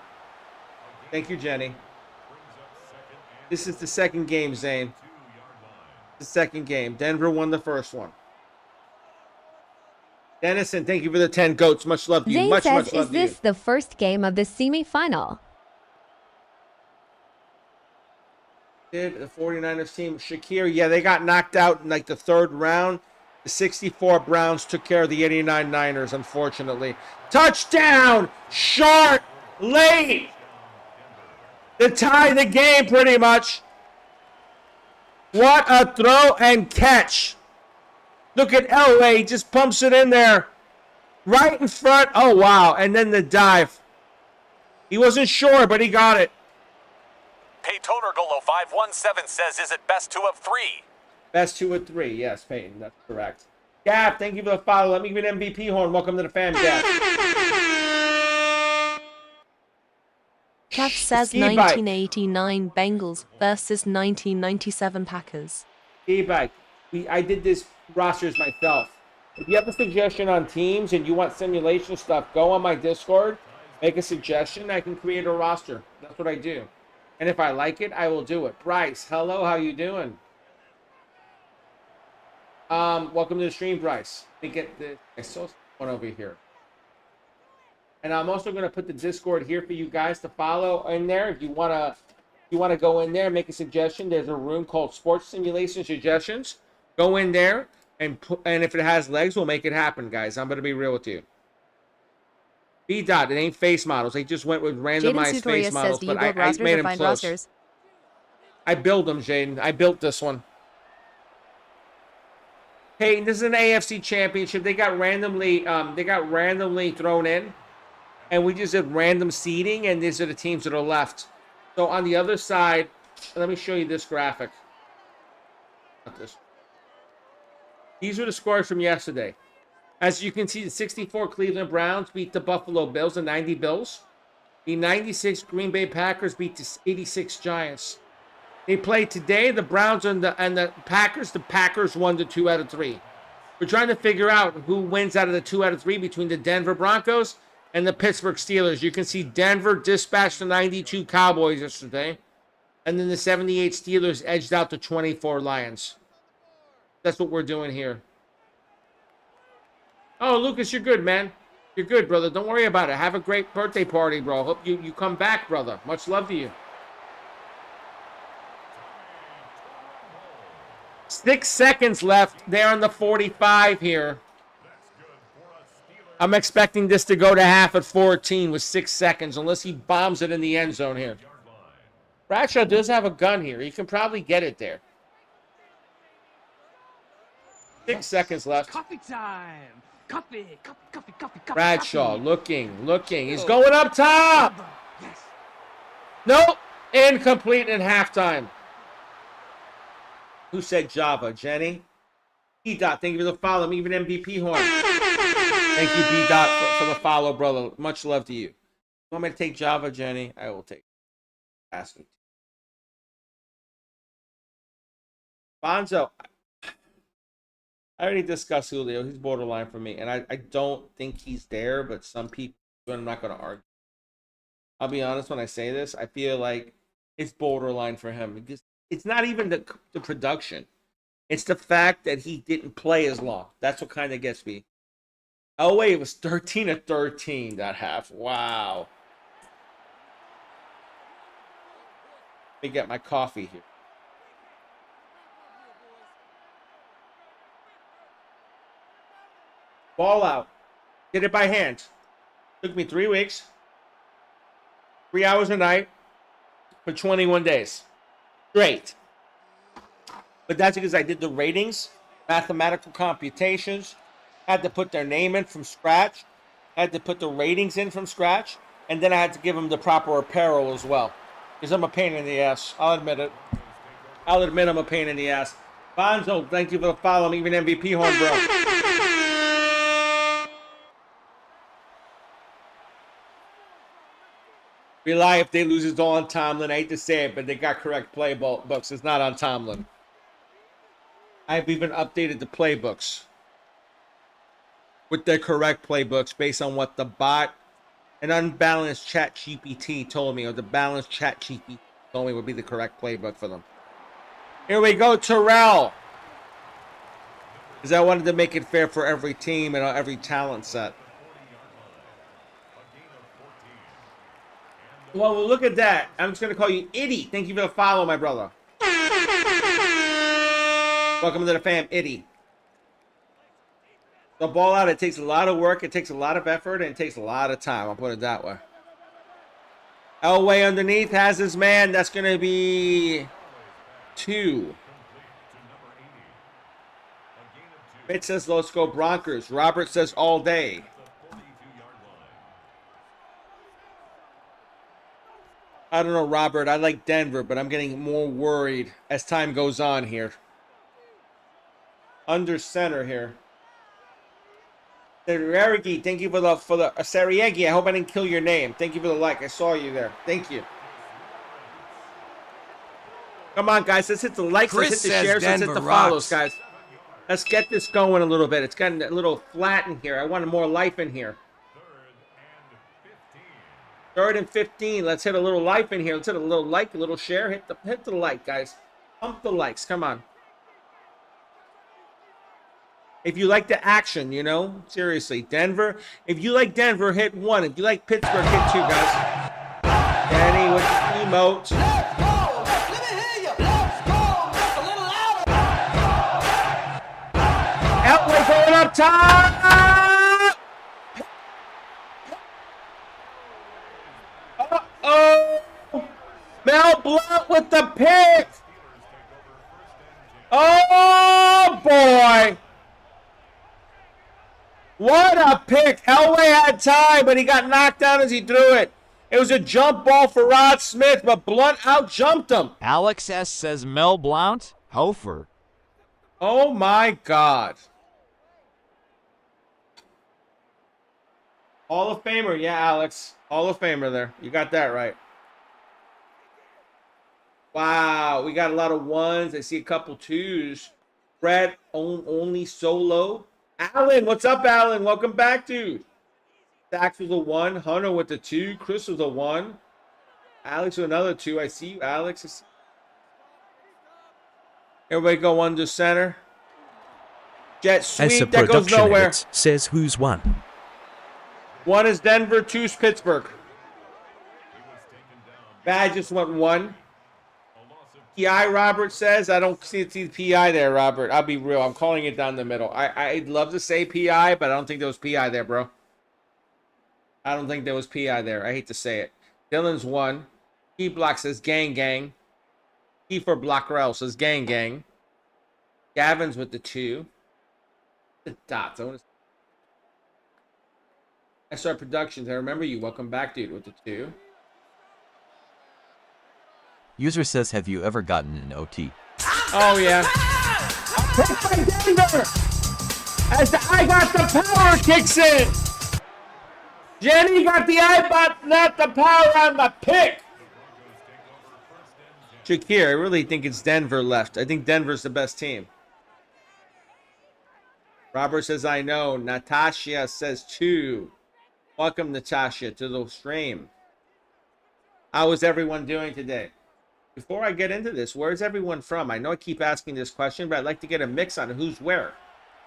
Thank you, Jenny. This is the second game, Zane. the second game. Denver won the first one. Dennison, thank you for the 10 goats. Much love to you. Zane Much says, love is to you. this the first game of the semifinal? Did the 49ers team, Shakir, yeah, they got knocked out in like the third round. The 64 Browns took care of the 89 Niners, unfortunately. Touchdown! Short! Late! To tie the game, pretty much. What a throw and catch. Look at Elway, just pumps it in there. Right in front. Oh, wow. And then the dive. He wasn't sure, but he got it. Paytoner517 says, is it best 2 of 3? Best 2 of 3. Yes, Peyton. That's correct. Gav, thank you for the follow. Let me give you an MVP horn. Welcome to the fam, Gav. Gav says 1989 Bengals versus 1997 Packers. E-bike. I did this rosters myself. If you have a suggestion on teams and you want simulation stuff, go on my Discord, make a suggestion. I can create a roster. That's what I do. And if I like it, I will do it. Bryce, hello, how you doing? Welcome to the stream, Bryce. Let me get the I saw one over here. And I'm also going to put the Discord here for you guys to follow in there. If you want to go in there and make a suggestion, there's a room called Sports Simulation Suggestions. Go in there, and if it has legs, we'll make it happen, guys. I'm going to be real with you. B-Dot, it ain't face models. They just went with randomized face models, but I made them close. Rosters? I build them, Jaden. I built this one. Hey, this is an AFC championship. They got randomly thrown in, and we just did random seeding, and these are the teams that are left. So on the other side, let me show you this graphic. Not this. These are the scores from yesterday. As you can see, the 64 Cleveland Browns beat the Buffalo Bills, the 90 Bills. The 96 Green Bay Packers beat the 86 Giants. They played today, the Browns and the Packers. The Packers won the 2 out of 3. We're trying to figure out who wins out of the 2 out of 3 between the Denver Broncos and the Pittsburgh Steelers. You can see Denver dispatched the 92 Cowboys yesterday. And then the 78 Steelers edged out the 24 Lions. That's what we're doing here. Oh, Lucas, you're good, man. You're good, brother. Don't worry about it. Have a great birthday party, bro. Hope you come back, brother. Much love to you. 6 seconds left. They're on the 45 here. I'm expecting this to go to half at 14 with 6 seconds, unless he bombs it in the end zone here. Bradshaw does have a gun here. He can probably get it there. 6 seconds left. Coffee time. Coffee. Bradshaw looking. He's going up top. Nope. Incomplete in halftime. Who said Java? Jenny? B-Dot, thank you for the follow. I'm even MVP horn. Thank you, B-Dot, for the follow, brother. Much love to you. You want me to take Java, Jenny? I will take it. Ask me. Bonzo. I already discussed Julio. He's borderline for me. And I don't think he's there, but some people, I'm not going to argue. I'll be honest when I say this. I feel like it's borderline for him. Because it's not even the production. It's the fact that he didn't play as long. That's what kind of gets me. Elway, it was 13 of 13 that half. Wow. Let me get my coffee here. Ball out. Did it by hand. Took me 3 weeks. 3 hours a night. For 21 days. Great. But that's because I did the ratings. Mathematical computations. Had to put their name in from scratch. Had to put the ratings in from scratch. And then I had to give them the proper apparel as well. Because I'm a pain in the ass. I'll admit it. I'll admit I'm a pain in the ass. Bonzo, thank you for the follow. I'm even MVP horn, bro. Rely if they lose, it's all on Tomlin. I hate to say it, but they got correct playbooks. It's not on Tomlin. I've even updated the playbooks with their correct playbooks based on what the bot, an unbalanced chat GPT told me, or the balanced chat GPT told me would be the correct playbook for them. Here we go, Terrell. Because I wanted to make it fair for every team and every talent set. Well, look at that. I'm just going to call you Itty. Thank you for the follow, my brother. Welcome to the fam, Itty. The ball out, it takes a lot of work, it takes a lot of effort, and it takes a lot of time. I'll put it that way. Elway underneath has his man. That's going to be 2. Mitch says, let's go Broncos. Robert says, all day. I don't know, Robert. I like Denver, but I'm getting more worried as time goes on here. Under center here. Sariegi, thank you for the Sariegi. I hope I didn't kill your name. Thank you for the like. I saw you there. Thank you. Come on, guys. Let's hit the likes. Let's hit the shares. Let's hit the follows, guys. Let's get this going a little bit. It's gotten a little flat in here. I wanted more life in here. 3rd and 15. Let's hit a little life in here. Let's hit a little like, a little share. Hit the like, guys. Pump the likes. Come on. If you like the action, you know, seriously, Denver. If you like Denver, hit 1. If you like Pittsburgh, hit 2, guys. Danny with the emote. Let's go! Let me hear you! Let's go! Just a little louder! Elway going up top! Uh-oh! Mel Blount with the pick! Oh, boy! What a pick. Elway had time, but he got knocked down as he threw it. It was a jump ball for Rod Smith, but Blount out-jumped him. Alex S. says Mel Blount, Hofer. Oh, my God. Hall of Famer. Yeah, Alex. Hall of Famer there. You got that right. Wow. We got a lot of 1s. I see a couple 2s. Brett only solo. Alan, what's up, Alan? Welcome back, dude. Dax was a 1. Hunter with the 2. Chris was a 1. Alex with another 2. I see you, Alex. Everybody go under center. Jet sweep. That goes nowhere. Says who's 1. 1 is Denver. 2 is Pittsburgh. Bad just went 1. PI, Robert says. I don't see the PI there, Robert. I'll be real. I'm calling it down the middle. I'd love to say PI, but I don't think there was PI there, bro. I don't think there was PI there. I hate to say it. Dylan's 1. Key Block says gang, gang. Key for Blockrell says gang, gang. Gavin's with the 2. The dots. SR Productions. I remember you. Welcome back, dude, with the 2. User says, have you ever gotten an OT? Oh, yeah. Pick by Denver! As the I got the power kicks in! Jenny got the iBot, not the power on the pick! Shakir, I really think it's Denver left. I think Denver's the best team. Robert says, I know. Natasha says 2. Welcome, Natasha, to the stream. How is everyone doing today? Before I get into this, where's everyone from? I know I keep asking this question, but I'd like to get a mix on who's where.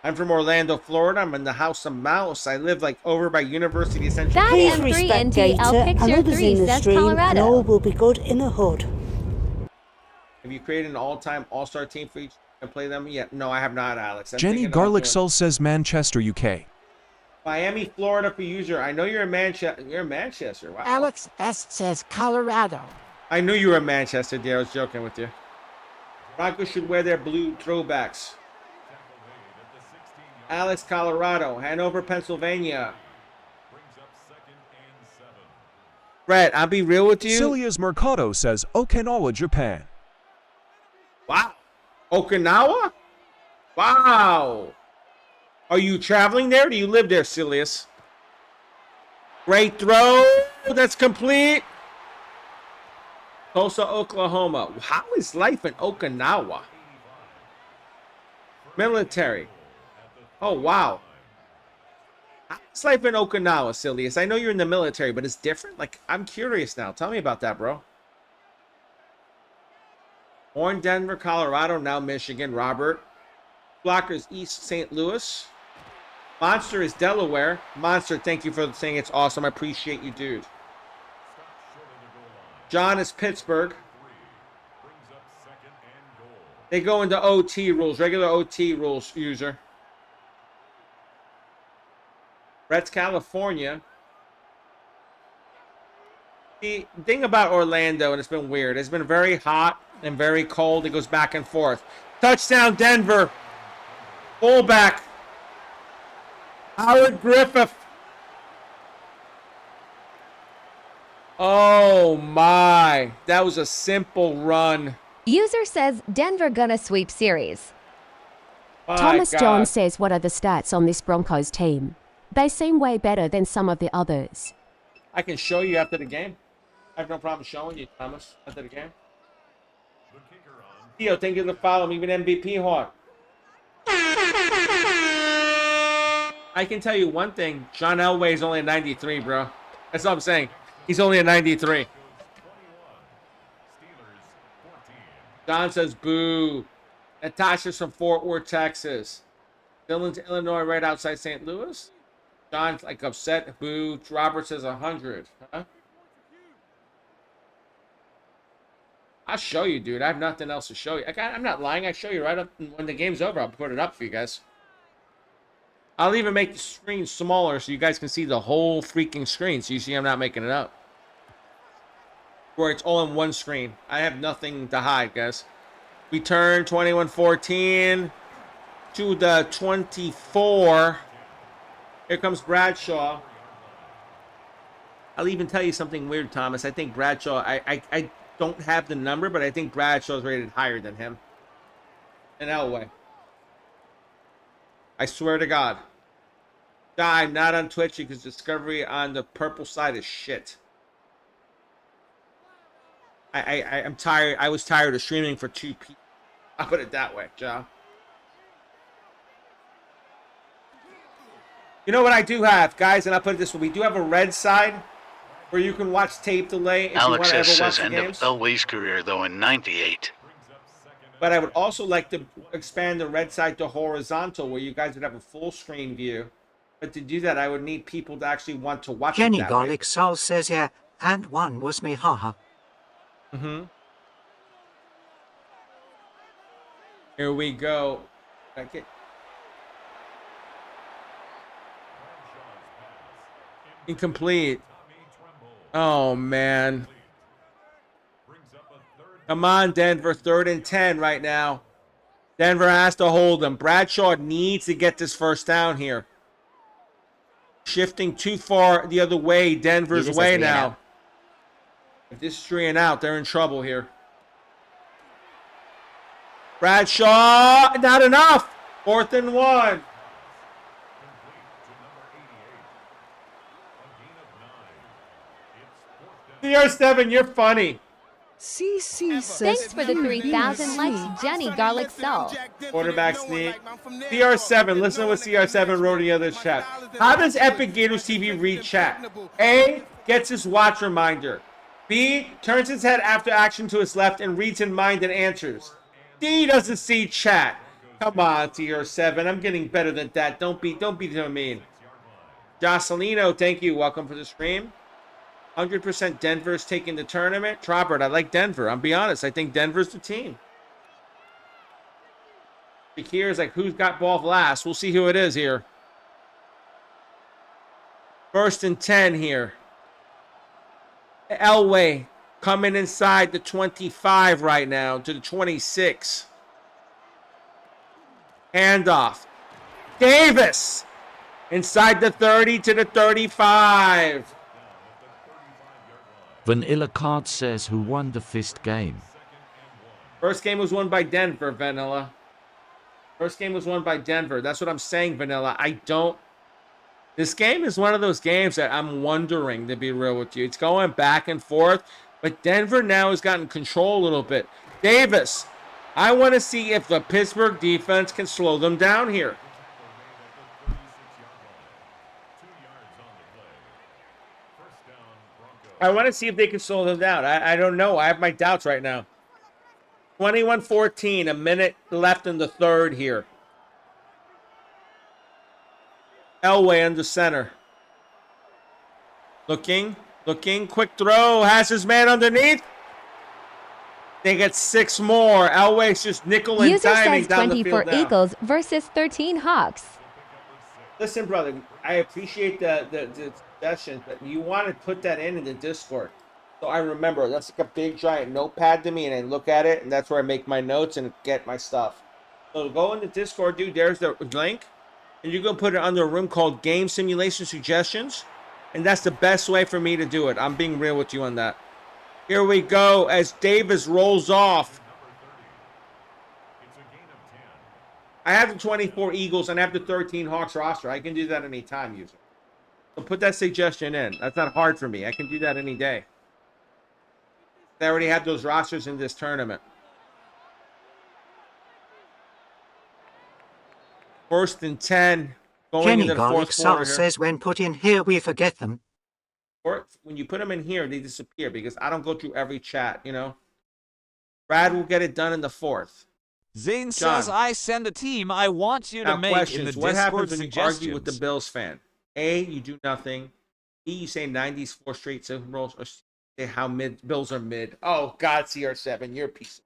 I'm from Orlando, Florida. I'm in the House of Mouse. I live like over by University of Central. That M3NTL Picture 3 says Colorado. All will be good in the hood. Have you created an all-time all-star team for each and play them yet? No, I have not, Alex. Jenny Garlic Soul says Manchester, UK. Miami, Florida for user. I know you're in Manchester. You're in Manchester. Wow. Alex S. says Colorado. I knew you were in Manchester, dear. I was joking with you. Broncos should wear their blue throwbacks. Alex, Colorado. Hanover, Pennsylvania. Brett, I'll be real with you. Cilia's Mercado says Okinawa, Japan. Wow. Okinawa? Wow. Are you traveling there? Or do you live there, Cilius? Great throw. That's complete. Tulsa, Oklahoma. How is life in Okinawa? Military. Oh, wow. How's life in Okinawa, Cilius? I know you're in the military, but it's different? Like, I'm curious now. Tell me about that, bro. Born Denver, Colorado, now Michigan. Robert. Blocker is East St. Louis. Monster is Delaware. Monster, thank you for saying it's awesome. I appreciate you, dude. John is Pittsburgh. They go into OT rules, regular OT rules, user. Brett's California. The thing about Orlando, and it's been weird, it's been very hot and very cold. It goes back and forth. Touchdown, Denver. Fullback. Howard Griffith. Oh, my. That was a simple run. User says Denver gonna sweep series. Thomas John says, what are the stats on this Broncos team? They seem way better than some of the others. I can show you after the game. I have no problem showing you, Thomas, after the game. Theo, thank you for the follow. Even MVP Hawk. I can tell you one thing. John Elway is only a 93, bro. That's all I'm saying. He's only a 93. John says, boo. Natasha's from Fort Worth, Texas. Dylan's Illinois, right outside St. Louis. John's like upset. Boo. Robert says 100. Huh? I'll show you, dude. I have nothing else to show you. I'm not lying. I show you right up when the game's over. I'll put it up for you guys. I'll even make the screen smaller so you guys can see the whole freaking screen. So you see I'm not making it up. Where it's all in one screen. I have nothing to hide, guys. We turn 21-14 to the 24. Here comes Bradshaw. I'll even tell you something weird, Thomas. I think Bradshaw, I don't have the number, but I think Bradshaw's rated higher than him. And Elway. I swear to God. I'm not on Twitch because Discovery on the purple side is shit. I'm tired. I was tired of streaming for 2 people. I'll put it that way, Joe. You know what I do have, guys, and I'll put it this way. We do have a red side where you can watch tape delay if Alex you want to S. ever watch says the end games. of Elway's career, though, in 98. But I would also like to expand the red side to horizontal where you guys would have a full screen view. But to do that, I would need people to actually want to watch Jenny it that Garlic way. Soul says, yeah, and one was me, haha. Here we go. Okay. Incomplete. Oh, man. Come on, Denver. 3rd and 10 right now. Denver has to hold them. Bradshaw needs to get this first down here. Shifting too far the other way, Denver's way now. If this is 3 and out, they're in trouble here. Bradshaw, not enough. 4th and 1. CR7, you're funny. CC says Thanks for the 3,000 likes, Jenny Garlic Soul. Quarterback sneak. CR7, listen to what CR7 wrote in the other chat. How does Epic Gators TV read chat? A, gets his watch reminder. B, turns his head after action to his left and reads in mind and answers. D, doesn't see chat. Come on, CR7. I'm getting better than that. Don't be so mean. Jocelino, thank you. Welcome for the stream. 100% Denver's taking the tournament. Robert, I like Denver. I'll be honest. I think Denver's the team. Here is like, who's got ball last? We'll see who it is here. 1st and 10 here. Elway coming inside the 25 right now to the 26. Handoff. Davis inside the 30 to the 35. Vanilla Card says who won the 5th game. First game was won by Denver, Vanilla. First game was won by Denver. That's what I'm saying, Vanilla. This game is one of those games that I'm wondering, to be real with you. It's going back and forth, but Denver now has gotten control a little bit. Davis, I want to see if the Pittsburgh defense can slow them down here. I want to see if they can slow them down. I don't know. I have my doubts right now. 21-14, a minute left in the 3rd here. Elway under center. Looking, quick throw, has his man underneath. They get 6 more. Elway's just nickel and User diming says down the 24 field now. Eagles versus 13 Hawks. Listen, brother, I appreciate the suggestions, but you want to put that in the Discord. So I remember, that's like a big giant notepad to me, and I look at it, and that's where I make my notes and get my stuff. So go in the Discord, dude. There's the link, and you can put it under a room called Game Simulation Suggestions, and that's the best way for me to do it. I'm being real with you on that. Here we go as Davis rolls off. I have the 24 Eagles and I have the 13 Hawks roster. I can do that anytime, user. So put that suggestion in. That's not hard for me. I can do that any day. They already have those rosters in this tournament. First and 10. Going Jenny into the Garlic fourth Salt quarter. says when put in here, we forget them. Or when you put them in here, they disappear because I don't go through every chat, you know. Brad will get it done in the fourth. Zane John. says, I send a team I want you to Now, make questions. in the What Discord happens when you suggestions. argue with the Bills fan? A, you do nothing. B, you say 90s 4 straight Super Bowls. Or C, say how Bills are mid. Oh, God, CR7, you're a piece of...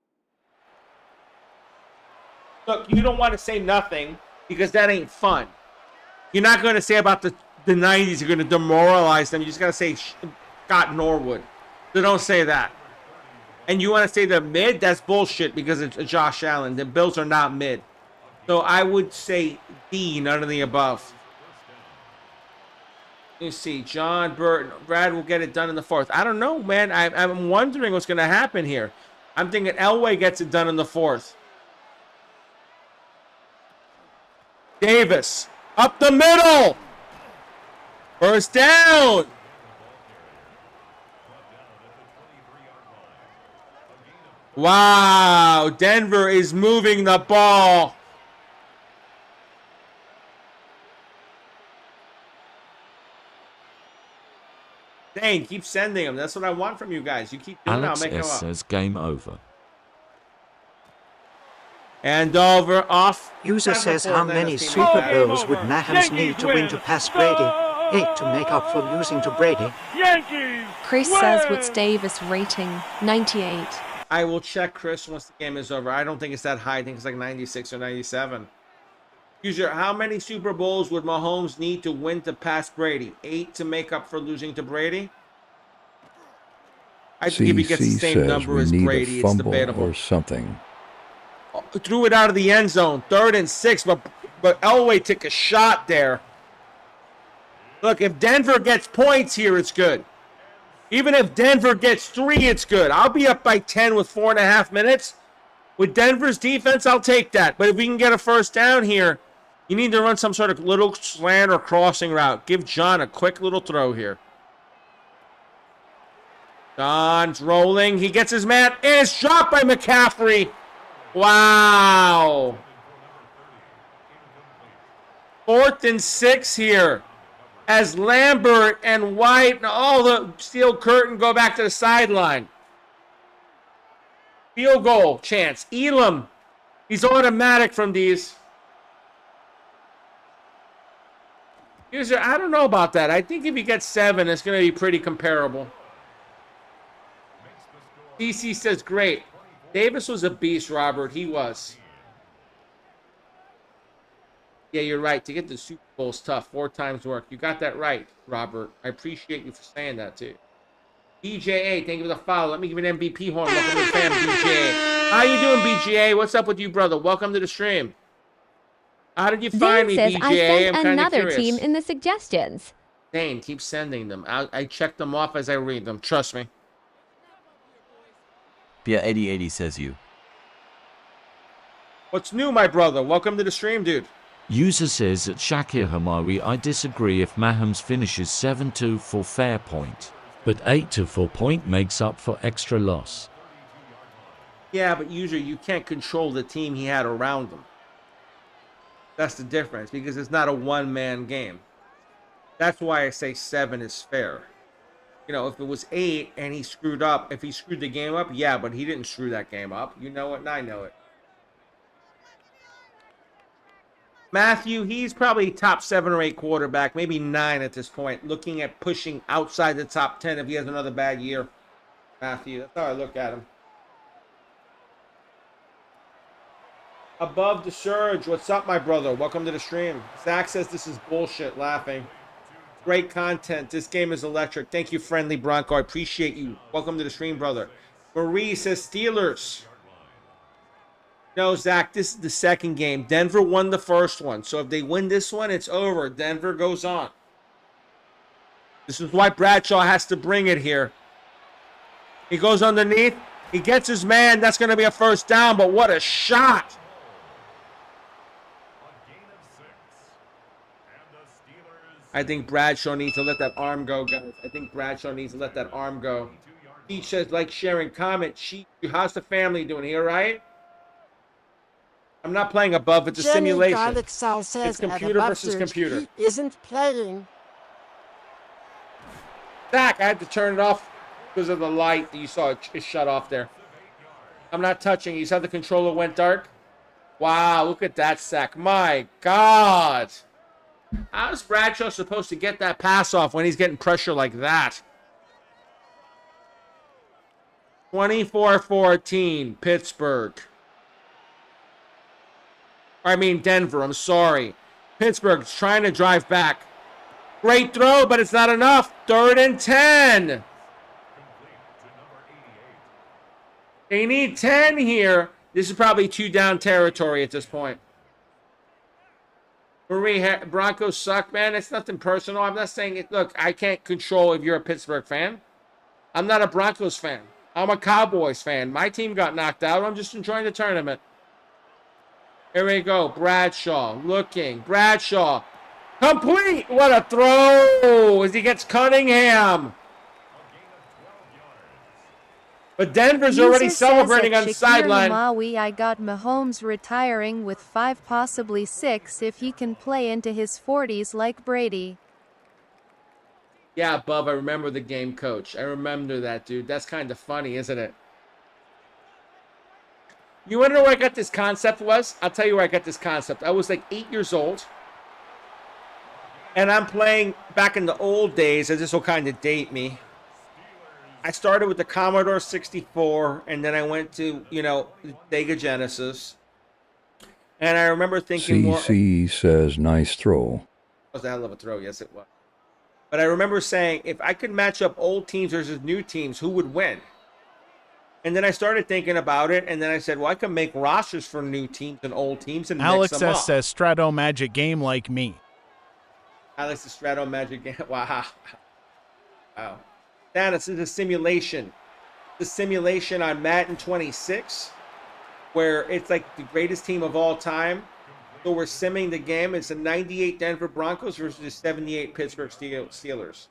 Look, you don't want to say nothing because that ain't fun. You're not going to say about the 90s you're going to demoralize them. You just got to say Scott Norwood. So don't say that. And you want to say the mid? That's bullshit because it's Josh Allen. The Bills are not mid. So I would say D, none of the above. Let's see. John Burton. Brad will get it done in the fourth. I don't know, man. I'm wondering what's going to happen here. I'm thinking Elway gets it done in the fourth. Davis. Up the middle. First down. Wow, Denver is moving the ball. Dane, keep sending them. That's what I want from you guys. You keep doing it, I'll Alex make them S up. says game over. And over, off. User says how many Super Bowls would Mahomes need to win to pass Brady? 8 to make up for losing to Brady. Chris says what's Davis rating? 98. I will check Chris once the game is over. I don't think it's that high. I think it's like 96 or 97. User, how many Super Bowls would Mahomes need to win to pass Brady? 8 to make up for losing to Brady? I think if he gets the same number as Brady, it's debatable. Or something. Threw it out of the end zone. 3rd and 6, but Elway took a shot there. Look, if Denver gets points here, it's good. Even if Denver gets 3, it's good. I'll be up by 10 with 4.5 minutes. With Denver's defense, I'll take that. But if we can get a first down here, you need to run some sort of little slant or crossing route. Give John a quick little throw here. John's rolling. He gets his man. And it's dropped by McCaffrey. Wow. 4th and 6 here. As Lambert and White and all the steel curtain go back to the sideline. Field goal chance. Elam. He's automatic from these. User, I don't know about that. I think if he gets 7, it's going to be pretty comparable. DC says, great. Davis was a beast, Robert. He was. Yeah, you're right. To get the Super Bowl is tough. 4 times work. You got that right, Robert. I appreciate you for saying that, too. BJA, thank you for the follow. Let me give an MVP horn. Welcome to the fam, BJA. How you doing, BJA? What's up with you, brother? Welcome to the stream. How did you find me, says, BJA? I sent I'm kind of another curious. team in the suggestions. Dane, keep sending them. I check them off as I read them. Trust me. Yeah, 8080 says you. What's new, my brother? Welcome to the stream, dude. User says at Shakir Hamawi, I disagree if Mahomes finishes 7-2 for fair point, but 8-2 for point makes up for extra loss. Yeah, but user, you can't control the team he had around him. That's the difference, because it's not a one-man game. That's why I say 7 is fair. You know, if it was 8 and he screwed up, if he screwed the game up, yeah, but he didn't screw that game up. You know it, and I know it. Matthew, he's probably top 7 or 8 quarterback, maybe 9 at this point, looking at pushing outside the top 10 if he has another bad year. Matthew, that's how I look at him. Above the surge, what's up, my brother? Welcome to the stream. Zach says this is bullshit, laughing. Great content. This game is electric. Thank you, friendly Bronco. I appreciate you. Welcome to the stream, brother. Marie says Steelers. No, Zach, this is the second game. Denver won the first one. So if they win this one, it's over. Denver goes on. This is why Bradshaw has to bring it here. He goes underneath. He gets his man. That's going to be a first down, but what a shot. I think Bradshaw needs to let that arm go, guys. I think Bradshaw needs to let that arm go. He says, like, sharing, comment. How's the family doing? He all right? I'm not playing above. It's a simulation. Says it's computer versus computer. He isn't playing. Zach, I had to turn it off because of the light. You saw it shut off there. I'm not touching. You saw the controller went dark? Wow, look at that sack. My God. How's Bradshaw supposed to get that pass off when he's getting pressure like that? 24-14, Pittsburgh. I mean Denver, I'm sorry. Pittsburgh's trying to drive back. Great throw, but it's not enough. 3rd and 10. They need 10 here. This is probably 2-down territory at this point. Marie, Broncos suck, man. It's nothing personal. I'm not saying it. Look, I can't control if you're a Pittsburgh fan. I'm not a Broncos fan. I'm a Cowboys fan. My team got knocked out. I'm just enjoying the tournament. Here we go. Bradshaw looking. Bradshaw. Complete. What a throw as he gets Cunningham. But Denver's already celebrating on the sideline. Maui, I got Mahomes retiring with 5, possibly 6, if he can play into his 40s like Brady. Yeah, Bub, I remember the game, coach. I remember that, dude. That's kind of funny, isn't it? You want to know where I got this concept was? I'll tell you where I got this concept. I was like 8 years old. And I'm playing back in the old days, as this will kind of date me. I started with the Commodore 64, and then I went to, Sega Genesis. And I remember thinking CC says, nice throw. That was a hell of a throw. Yes, it was. But I remember saying, if I could match up old teams versus new teams, who would win? And then I started thinking about it, and then I said, well, I can make rosters for new teams and old teams and Alex mix them up. S says, Strato Magic game like me. Alex, the Strato Magic game. Wow. Wow. Now, this is a simulation. The simulation on Madden 26, where it's like the greatest team of all time. So we're simming the game. It's a 98 Denver Broncos versus a 78 Pittsburgh Steelers.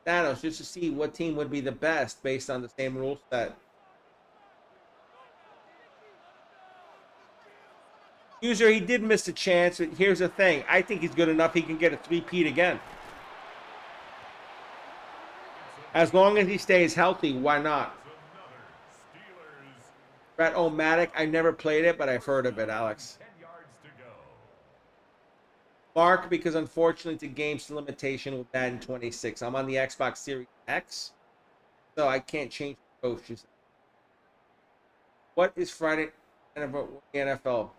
Thanos, just to see what team would be the best based on the same rule set. User, he did miss a chance, but here's the thing. I think he's good enough he can get a three-peat again. As long as he stays healthy, why not? Rat-O-Matic, I never played it, but I've heard of it, Alex. Mark, because unfortunately the game's limitation with Madden 26. I'm on the Xbox Series X, so I can't change the coaches. What is Friday NFL?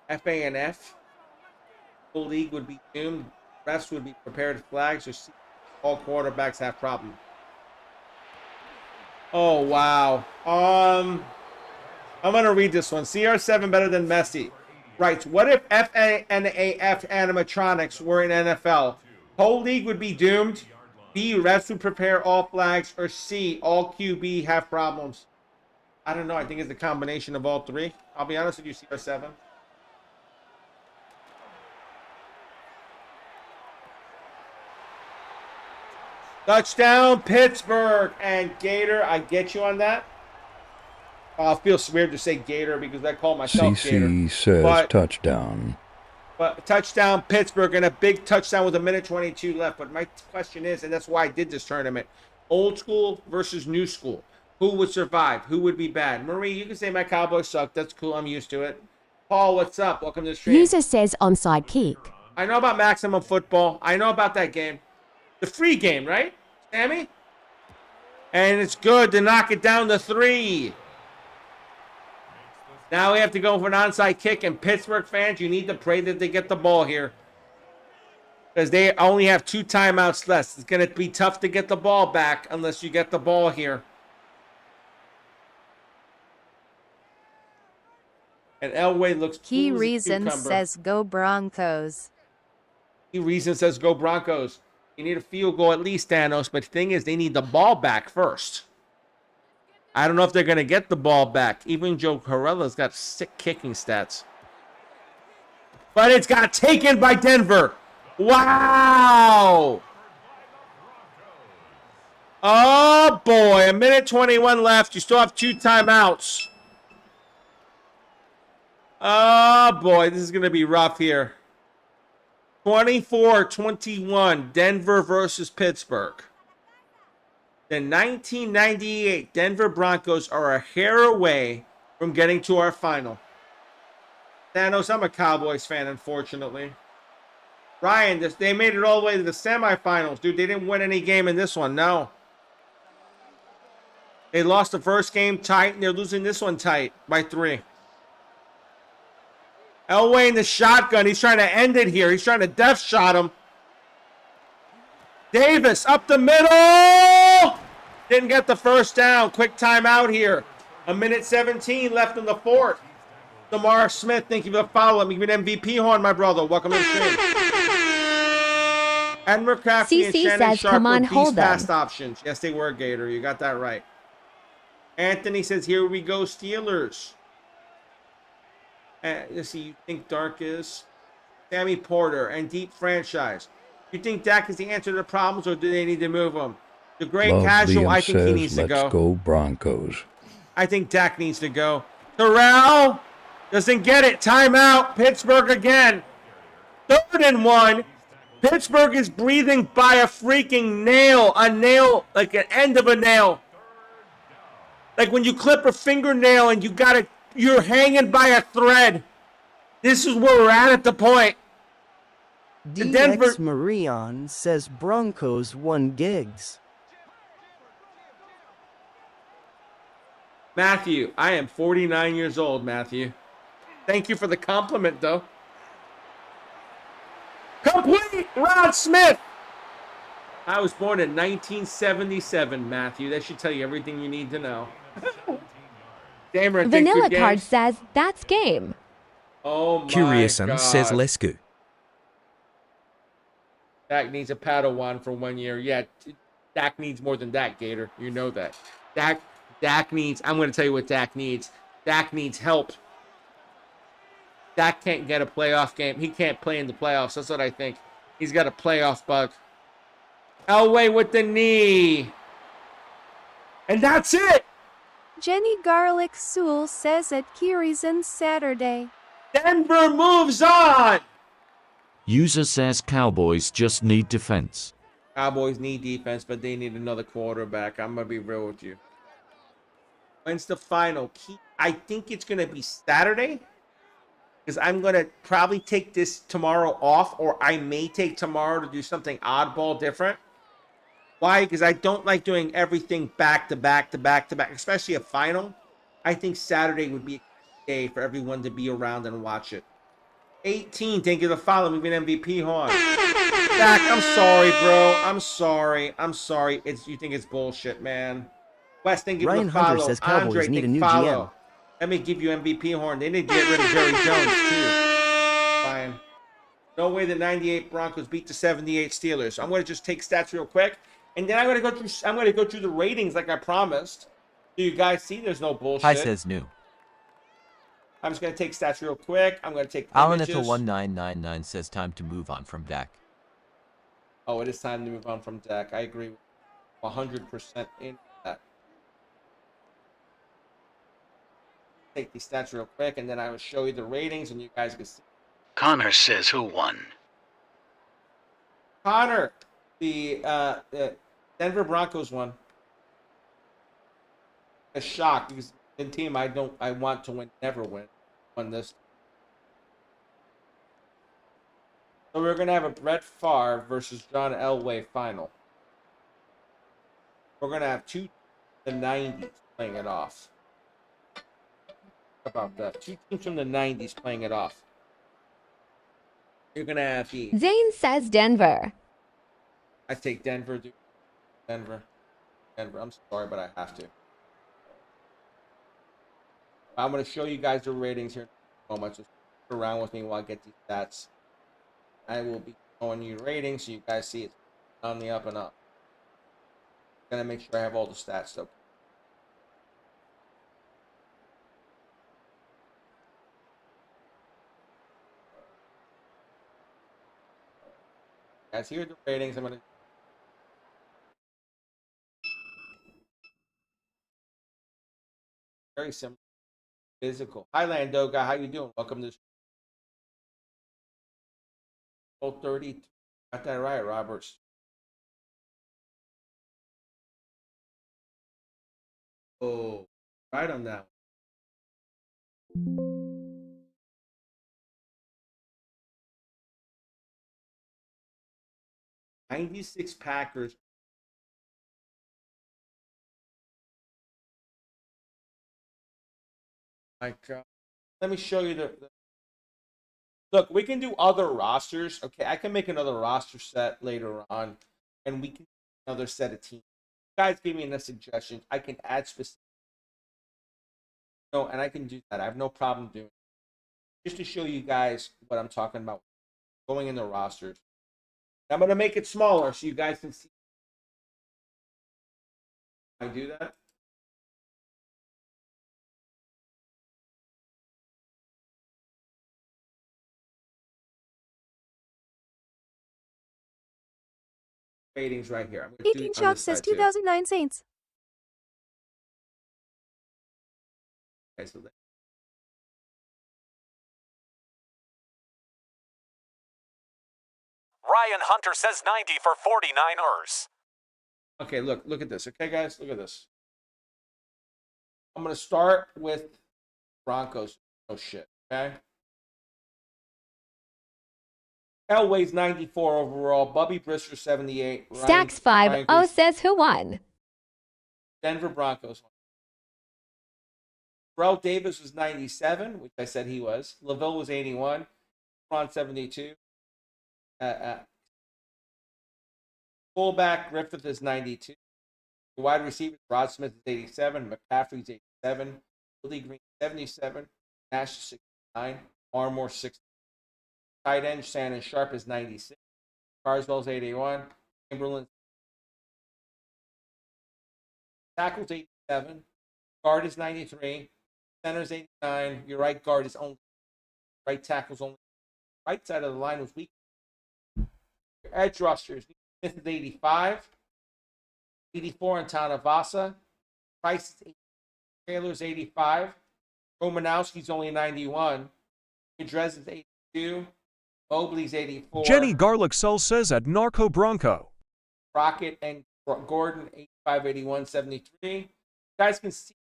FANF? Full league would be doomed. Refs would be prepared flags, or all quarterbacks have problems. Oh, wow. I'm going to read this one. CR7 better than Messi. Right. What if FANAF animatronics were in NFL? Whole league would be doomed. B, refs would prepare all flags. Or C, all QB have problems. I don't know. I think it's a combination of all three. I'll be honest with you, CR7. Touchdown, Pittsburgh. And Gator, I get you on that. It feels weird to say Gator because I call myself Gator. CC says touchdown. But touchdown, Pittsburgh, and a big touchdown with 1:22 left. But my question is, and that's why I did this tournament, old school versus new school. Who would survive? Who would be bad? Marie, you can say my Cowboys suck. That's cool. I'm used to it. Paul, what's up? Welcome to the stream. User says onside kick. I know about Maximum Football. I know about that game. The free game, right, Sammy? And it's good to knock it down to 3. Now we have to go for an onside kick. And Pittsburgh fans, you need to pray that they get the ball here. Because they only have 2 timeouts left. It's going to be tough to get the ball back unless you get the ball here. And Elway looks Key cool as a reason cucumber. says go Broncos. Key reason says go Broncos. You need a field goal at least, Thanos. But the thing is, they need the ball back first. I don't know if they're going to get the ball back. Even Joe Corrella's got sick kicking stats. But it's got taken by Denver. Wow. Oh, boy. 1:21 left. You still have 2 timeouts. Oh, boy. This is going to be rough here. 24-21. Denver versus Pittsburgh. The 1998 Denver Broncos are a hair away from getting to our final. Thanos, I'm a Cowboys fan, unfortunately. Ryan, they made it all the way to the semifinals. Dude, they didn't win any game in this one, no. They lost the first game tight, and they're losing this one tight by 3. Elway in the shotgun. He's trying to end it here. He's trying to death shot him. Davis up the middle. Didn't get the first down. Quick timeout here. 1:17 left in the 4th. Damar Smith, thank you for the follow. I'm giving MVP horn, my brother. Welcome to the stream. And McCaffrey and CC Shannon says, Sharp come on, were beast hold them. fast options. Yes, they were, Gator. You got that right. Anthony says, here we go, Steelers. Let's see, you think Dark is? Sammy Porter and Deep Franchise. You think Dak is the answer to the problems, or do they need to move him? The great Love casual, Liam I think he says, needs to let's go Broncos. I think Dak needs to go. Terrell doesn't get it. Timeout. Pittsburgh again. 3rd and 1. Pittsburgh is breathing by a freaking nail. A nail, like an end of a nail. Like when you clip a fingernail and you're hanging by a thread. This is where we're at the point. The Denver Marion says Broncos won gigs. Matthew, I am 49 years old, Matthew. Thank you for the compliment, though. Complete, Rod Smith. I was born in 1977, Matthew. That should tell you everything you need to know. Dameron, Vanilla Card says, that's game. Oh, my Curiousson God. says let's go. Dak needs a Padawan for 1 year. Yeah, Dak needs more than that, Gator. You know that. Dak needs, I'm going to tell you what Dak needs. Dak needs help. Dak can't get a playoff game. He can't play in the playoffs. That's what I think. He's got a playoff bug. Elway with the knee. And that's it. Jenny Garlic Sewell says at Kirizen Saturday. Denver moves on. User says Cowboys just need defense. Cowboys need defense, but they need another quarterback. I'm going to be real with you. When's the final? I think it's going to be Saturday. Because I'm going to probably take this tomorrow off. Or I may take tomorrow to do something oddball different. Why? Because I don't like doing everything back to back to back to back. Especially a final. I think Saturday would be a day for everyone to be around and watch it. 18, thank you for the follow. Moving MVP horn. Dak, I'm sorry, bro. I'm sorry. You think it's bullshit, man. Wes, thank you for Ryan the follow. Hunter says Cowboys Andre, need a thank new follow. GM. Let me give you MVP horn. They need to get rid of Jerry Jones, too. Fine. No way the 98 Broncos beat the 78 Steelers. I'm going to just take stats real quick. And then I'm going to go through the ratings like I promised. So you guys see there's no bullshit. Hi says new. I'm just going to take stats real quick. I'm going to take Alan images. until 1999 says time to move on from Dak. Oh, it is time to move on from Dak. I agree 100% in that. Take these stats real quick, and then I will show you the ratings, and you guys can see. Connor says who won. Connor, the Denver Broncos won. a shock because the team I want to win never won this. So we're gonna have a Brett Favre versus John Elway final. We're gonna have two the 90s playing it off. How about that? Two teams from the 90s playing it off. You're gonna have the Zane says Denver. I take Denver, dude. Denver. I'm sorry, but I have to. I'm going to show you guys the ratings here in a moment. So stick around with me while I get these stats. I will be showing you ratings so you guys see it's on the up and up. I'm going to make sure I have all the stats, though. Guys, here are the ratings. I'm going to very simple. Physical. Hi, Landoga. How you doing? Welcome to the show. 30. Got that right, Roberts. Oh, right on that. 96 Packers. Let me show you the look. We can do other rosters. Okay, I can make another roster set later on, and we can do another set of teams. You guys give me enough suggestions. I can add specific. No, and I can do that. I have no problem doing it. Just to show you guys what I'm talking about. Going in the rosters. I'm gonna make it smaller so you guys can see. I do that. Ratings right here. 18 Shots says 2009 Saints. Okay, so Ryan Hunter says 90 for 49ers. okay, look at this. Okay, guys, look at this. I'm gonna start with Broncos. Oh shit. Okay. Elway's 94 overall. Bubby Brister 78. Stacks 5-0 says who won? Denver Broncos. Terrell Davis was 97, which I said he was. LaVille was 81. Ron 72. Fullback Griffith is 92. The wide receiver Rod Smith is 87. McCaffrey's 87. Willie Green 77. Nash is 69. Armour 60. Tight end Shannon Sharp is 96. Carswell's 81. Chamberlain. Tackle's 87. Guard is 93. Center's 89. Your right guard is only. Right tackle's only. Right side of the line was weak. Your edge rushers. Smith is 85. 84 in Tanavasa. Price is 80. Taylor's 85. Romanowski's only 91. Andrez is 82. Mobley's 84. Jenny Garlic Soul says at Narco Bronco. Rocket and Gordon 85, 81, 73. You guys can see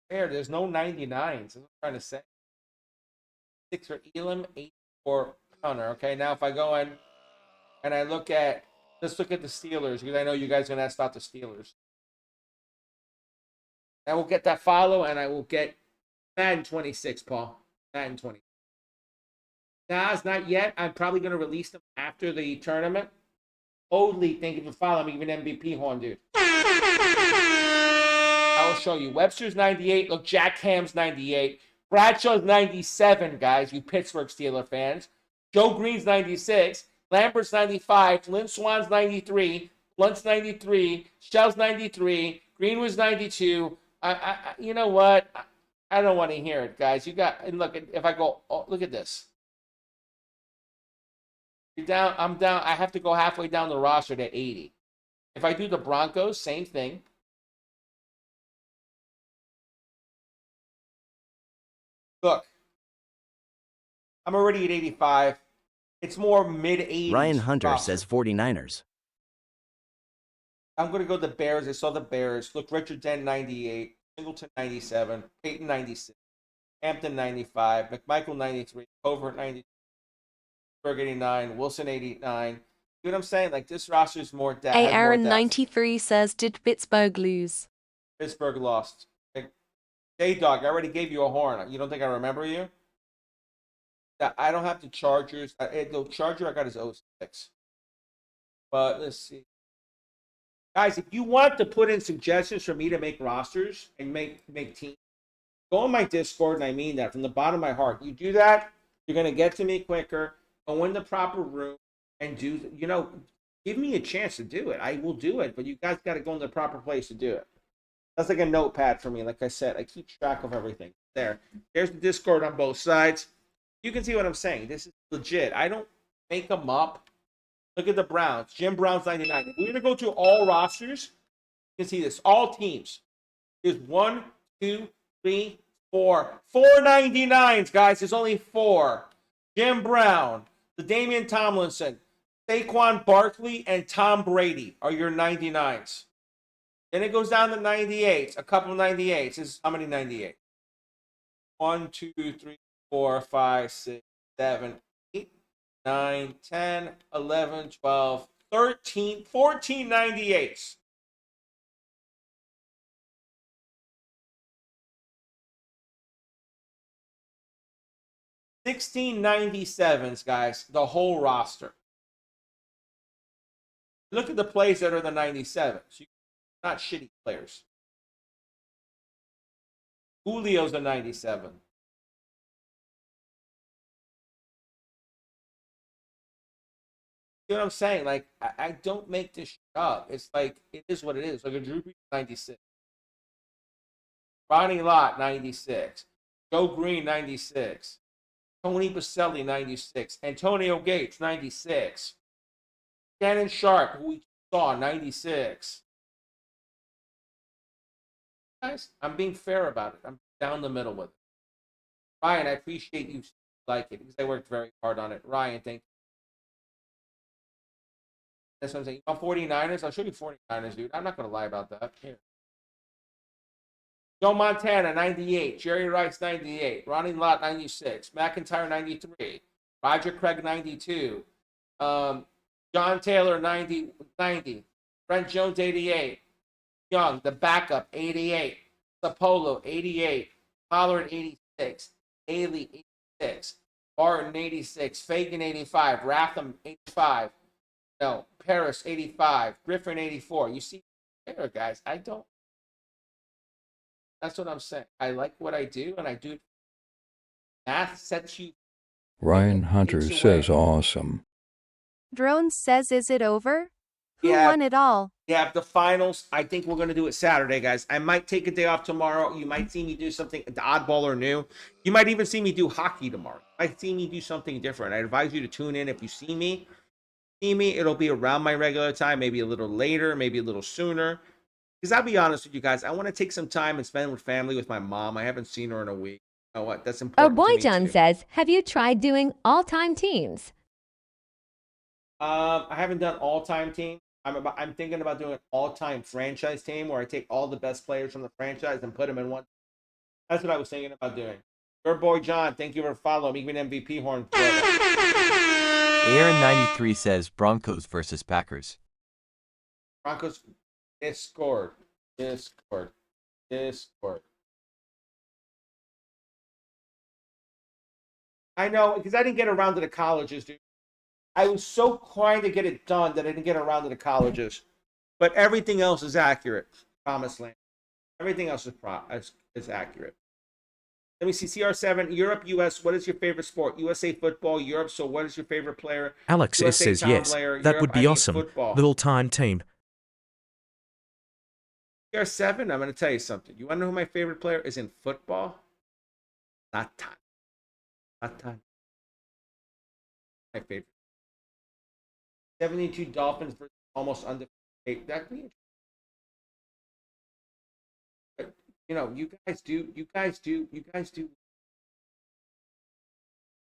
there's no 99s. That's what I'm trying to say. 6 for Elam, 8 for Hunter. Okay, now if I go in and I look at, let's look at the Steelers because I know you guys are going to ask about the Steelers. I will get that follow and I will get Madden 26, Paul. Madden 26. Nas, not yet. I'm probably going to release them after the tournament. Holy, thank you for following me. Even MVP horn, dude. I will show you. Webster's 98. Look, Jack Ham's 98. Bradshaw's 97, guys, you Pittsburgh Steelers fans. Joe Green's 96. Lambert's 95. Lynn Swan's 93. Blunt's 93. Shell's 93. Greenwood's 92. You know what? I don't want to hear it, guys. You got, and look, if I go, oh, look at this. You're down. I'm down. I have to go halfway down the roster to 80. If I do the Broncos, same thing. Look, I'm already at 85. It's more mid-80s. Ryan Hunter says 49ers. I'm going to go the Bears. I saw the Bears. Look, Richard Dent, 98. Singleton 97, Peyton 96, Hampton 95, McMichael 93, Covert 92, Pittsburgh 89, Wilson 89. You know what I'm saying? Like, this roster is more depth. A Aaron 93 says, did Pittsburgh lose? Pittsburgh lost. Like, J-Dog, I already gave you a horn. You don't think I remember you? I don't have the Chargers. The Charger I got is 06. But let's see. Guys, if you want to put in suggestions for me to make rosters and make teams, go on my Discord, and I mean that from the bottom of my heart. You do that, you're going to get to me quicker. Go in the proper room and do, give me a chance to do it. I will do it, but you guys got to go in the proper place to do it. That's like a notepad for me. Like I said, I keep track of everything. There's the Discord on both sides. You can see what I'm saying. This is legit. I don't make them up. Look at the Browns. Jim Brown's 99. If we're going to go to all rosters, you can see this. All teams. There's 1, 2, 3, 4. 4 99s, guys. There's only 4. Jim Brown, the Damian Tomlinson, Saquon Barkley, and Tom Brady are your 99s. Then it goes down to 98s. A couple of 98s. This is how many 98? 1, 2, 3, 4, 5, 6, 7, 8, 9, 10, 11, 12, 13, 14 98s. $16.97s, guys, the whole roster. Look at the plays that are the 97s. Not shitty players. Julio's a 97. You know what I'm saying? Like, I don't make this shit up. It's like, it is what it is. Like a Drew Brees 96. Ronnie Lott 96. Joe Green 96. Tony Baselli 96. Antonio Gates 96. Shannon Sharp, who we saw 96. Guys, I'm being fair about it. I'm down the middle with it. Ryan, I appreciate you like it because I worked very hard on it. Ryan, thank you. That's what I'm saying. You want 49ers? I'll show you 49ers, dude. I'm not going to lie about that. Here. Joe Montana, 98. Jerry Rice, 98. Ronnie Lott, 96. McIntyre, 93. Roger Craig, 92. John Taylor, 90. Brent Jones, 88. Young, the backup, 88. Sapolo, 88. Pollard, 86. Haley, 86. Barton, 86. Fagan, 85. Ratham, 85. No, Paris, 85. Griffin, 84. You see, there, guys, I don't. That's what I'm saying. I like what I do, and I do. Math sets you. Ryan Hunter says awesome. Drone says, is it over? Who Yeah. won it all? Yeah, the finals. I think we're going to do it Saturday, guys. I might take a day off tomorrow. You might see me do something, the oddball or new. You might even see me do hockey tomorrow. You might see me do something different. I advise you to tune in if you see me. It'll be around my regular time, maybe a little later, maybe a little sooner. Because I'll be honest with you guys, I want to take some time and spend with family with my mom. I haven't seen her in a week. You know what? That's Oh, important. Boy to me John too. says, have you tried doing all-time teams? I haven't done all-time team. I'm thinking about doing an all-time franchise team where I take all the best players from the franchise and put them in one. That's what I was thinking about doing. Your boy John, thank you for following. Even MVP horn. Aaron 93 says Broncos versus Packers. Broncos Discord. I know, because I didn't get around to the colleges, dude. I was so trying to get it done that I didn't get around to the colleges. But everything else is accurate. Promised land. Everything else is accurate. Let me see. CR7, Europe, US. What is your favorite sport? USA football, Europe. So what is your favorite player? Alex S USA says Tom yes. Blair, That Europe, would I be mean awesome. football. Little time team. CR7, I'm going to tell you something. You want to know who my favorite player is in football? Not time. My favorite. 72 Dolphins versus almost undefeated. That'd be interesting. But, you guys do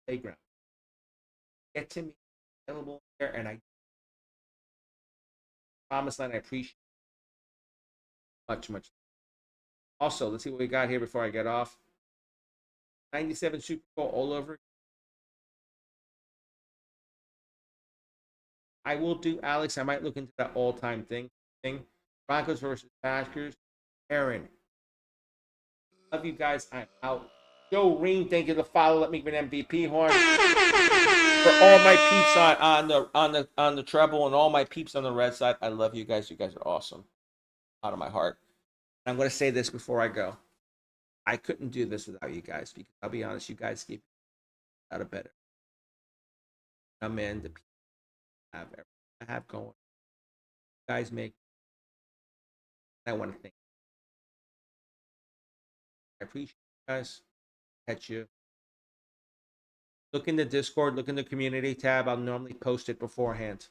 playground. Get to me available there, and I promise land. I appreciate much. Also, let's see what we got here before I get off. 97 Super Bowl all over. I will do, Alex. I might look into that all-time thing. Broncos versus Packers. Aaron. Love you guys. I'm out. Joe Reen, thank you for the follow. Let me give an MVP horn. For all my peeps on the treble and all my peeps on the red side, I love you guys. You guys are awesome. Out of my heart. I'm going to say this before I go. I couldn't do this without you guys because I'll be honest, you guys keep out of better. I'm in the people I have everything I have going. You guys make. I want to thank you. I appreciate you guys. Catch you. Look in the Discord, look in the community tab. I'll normally post it beforehand.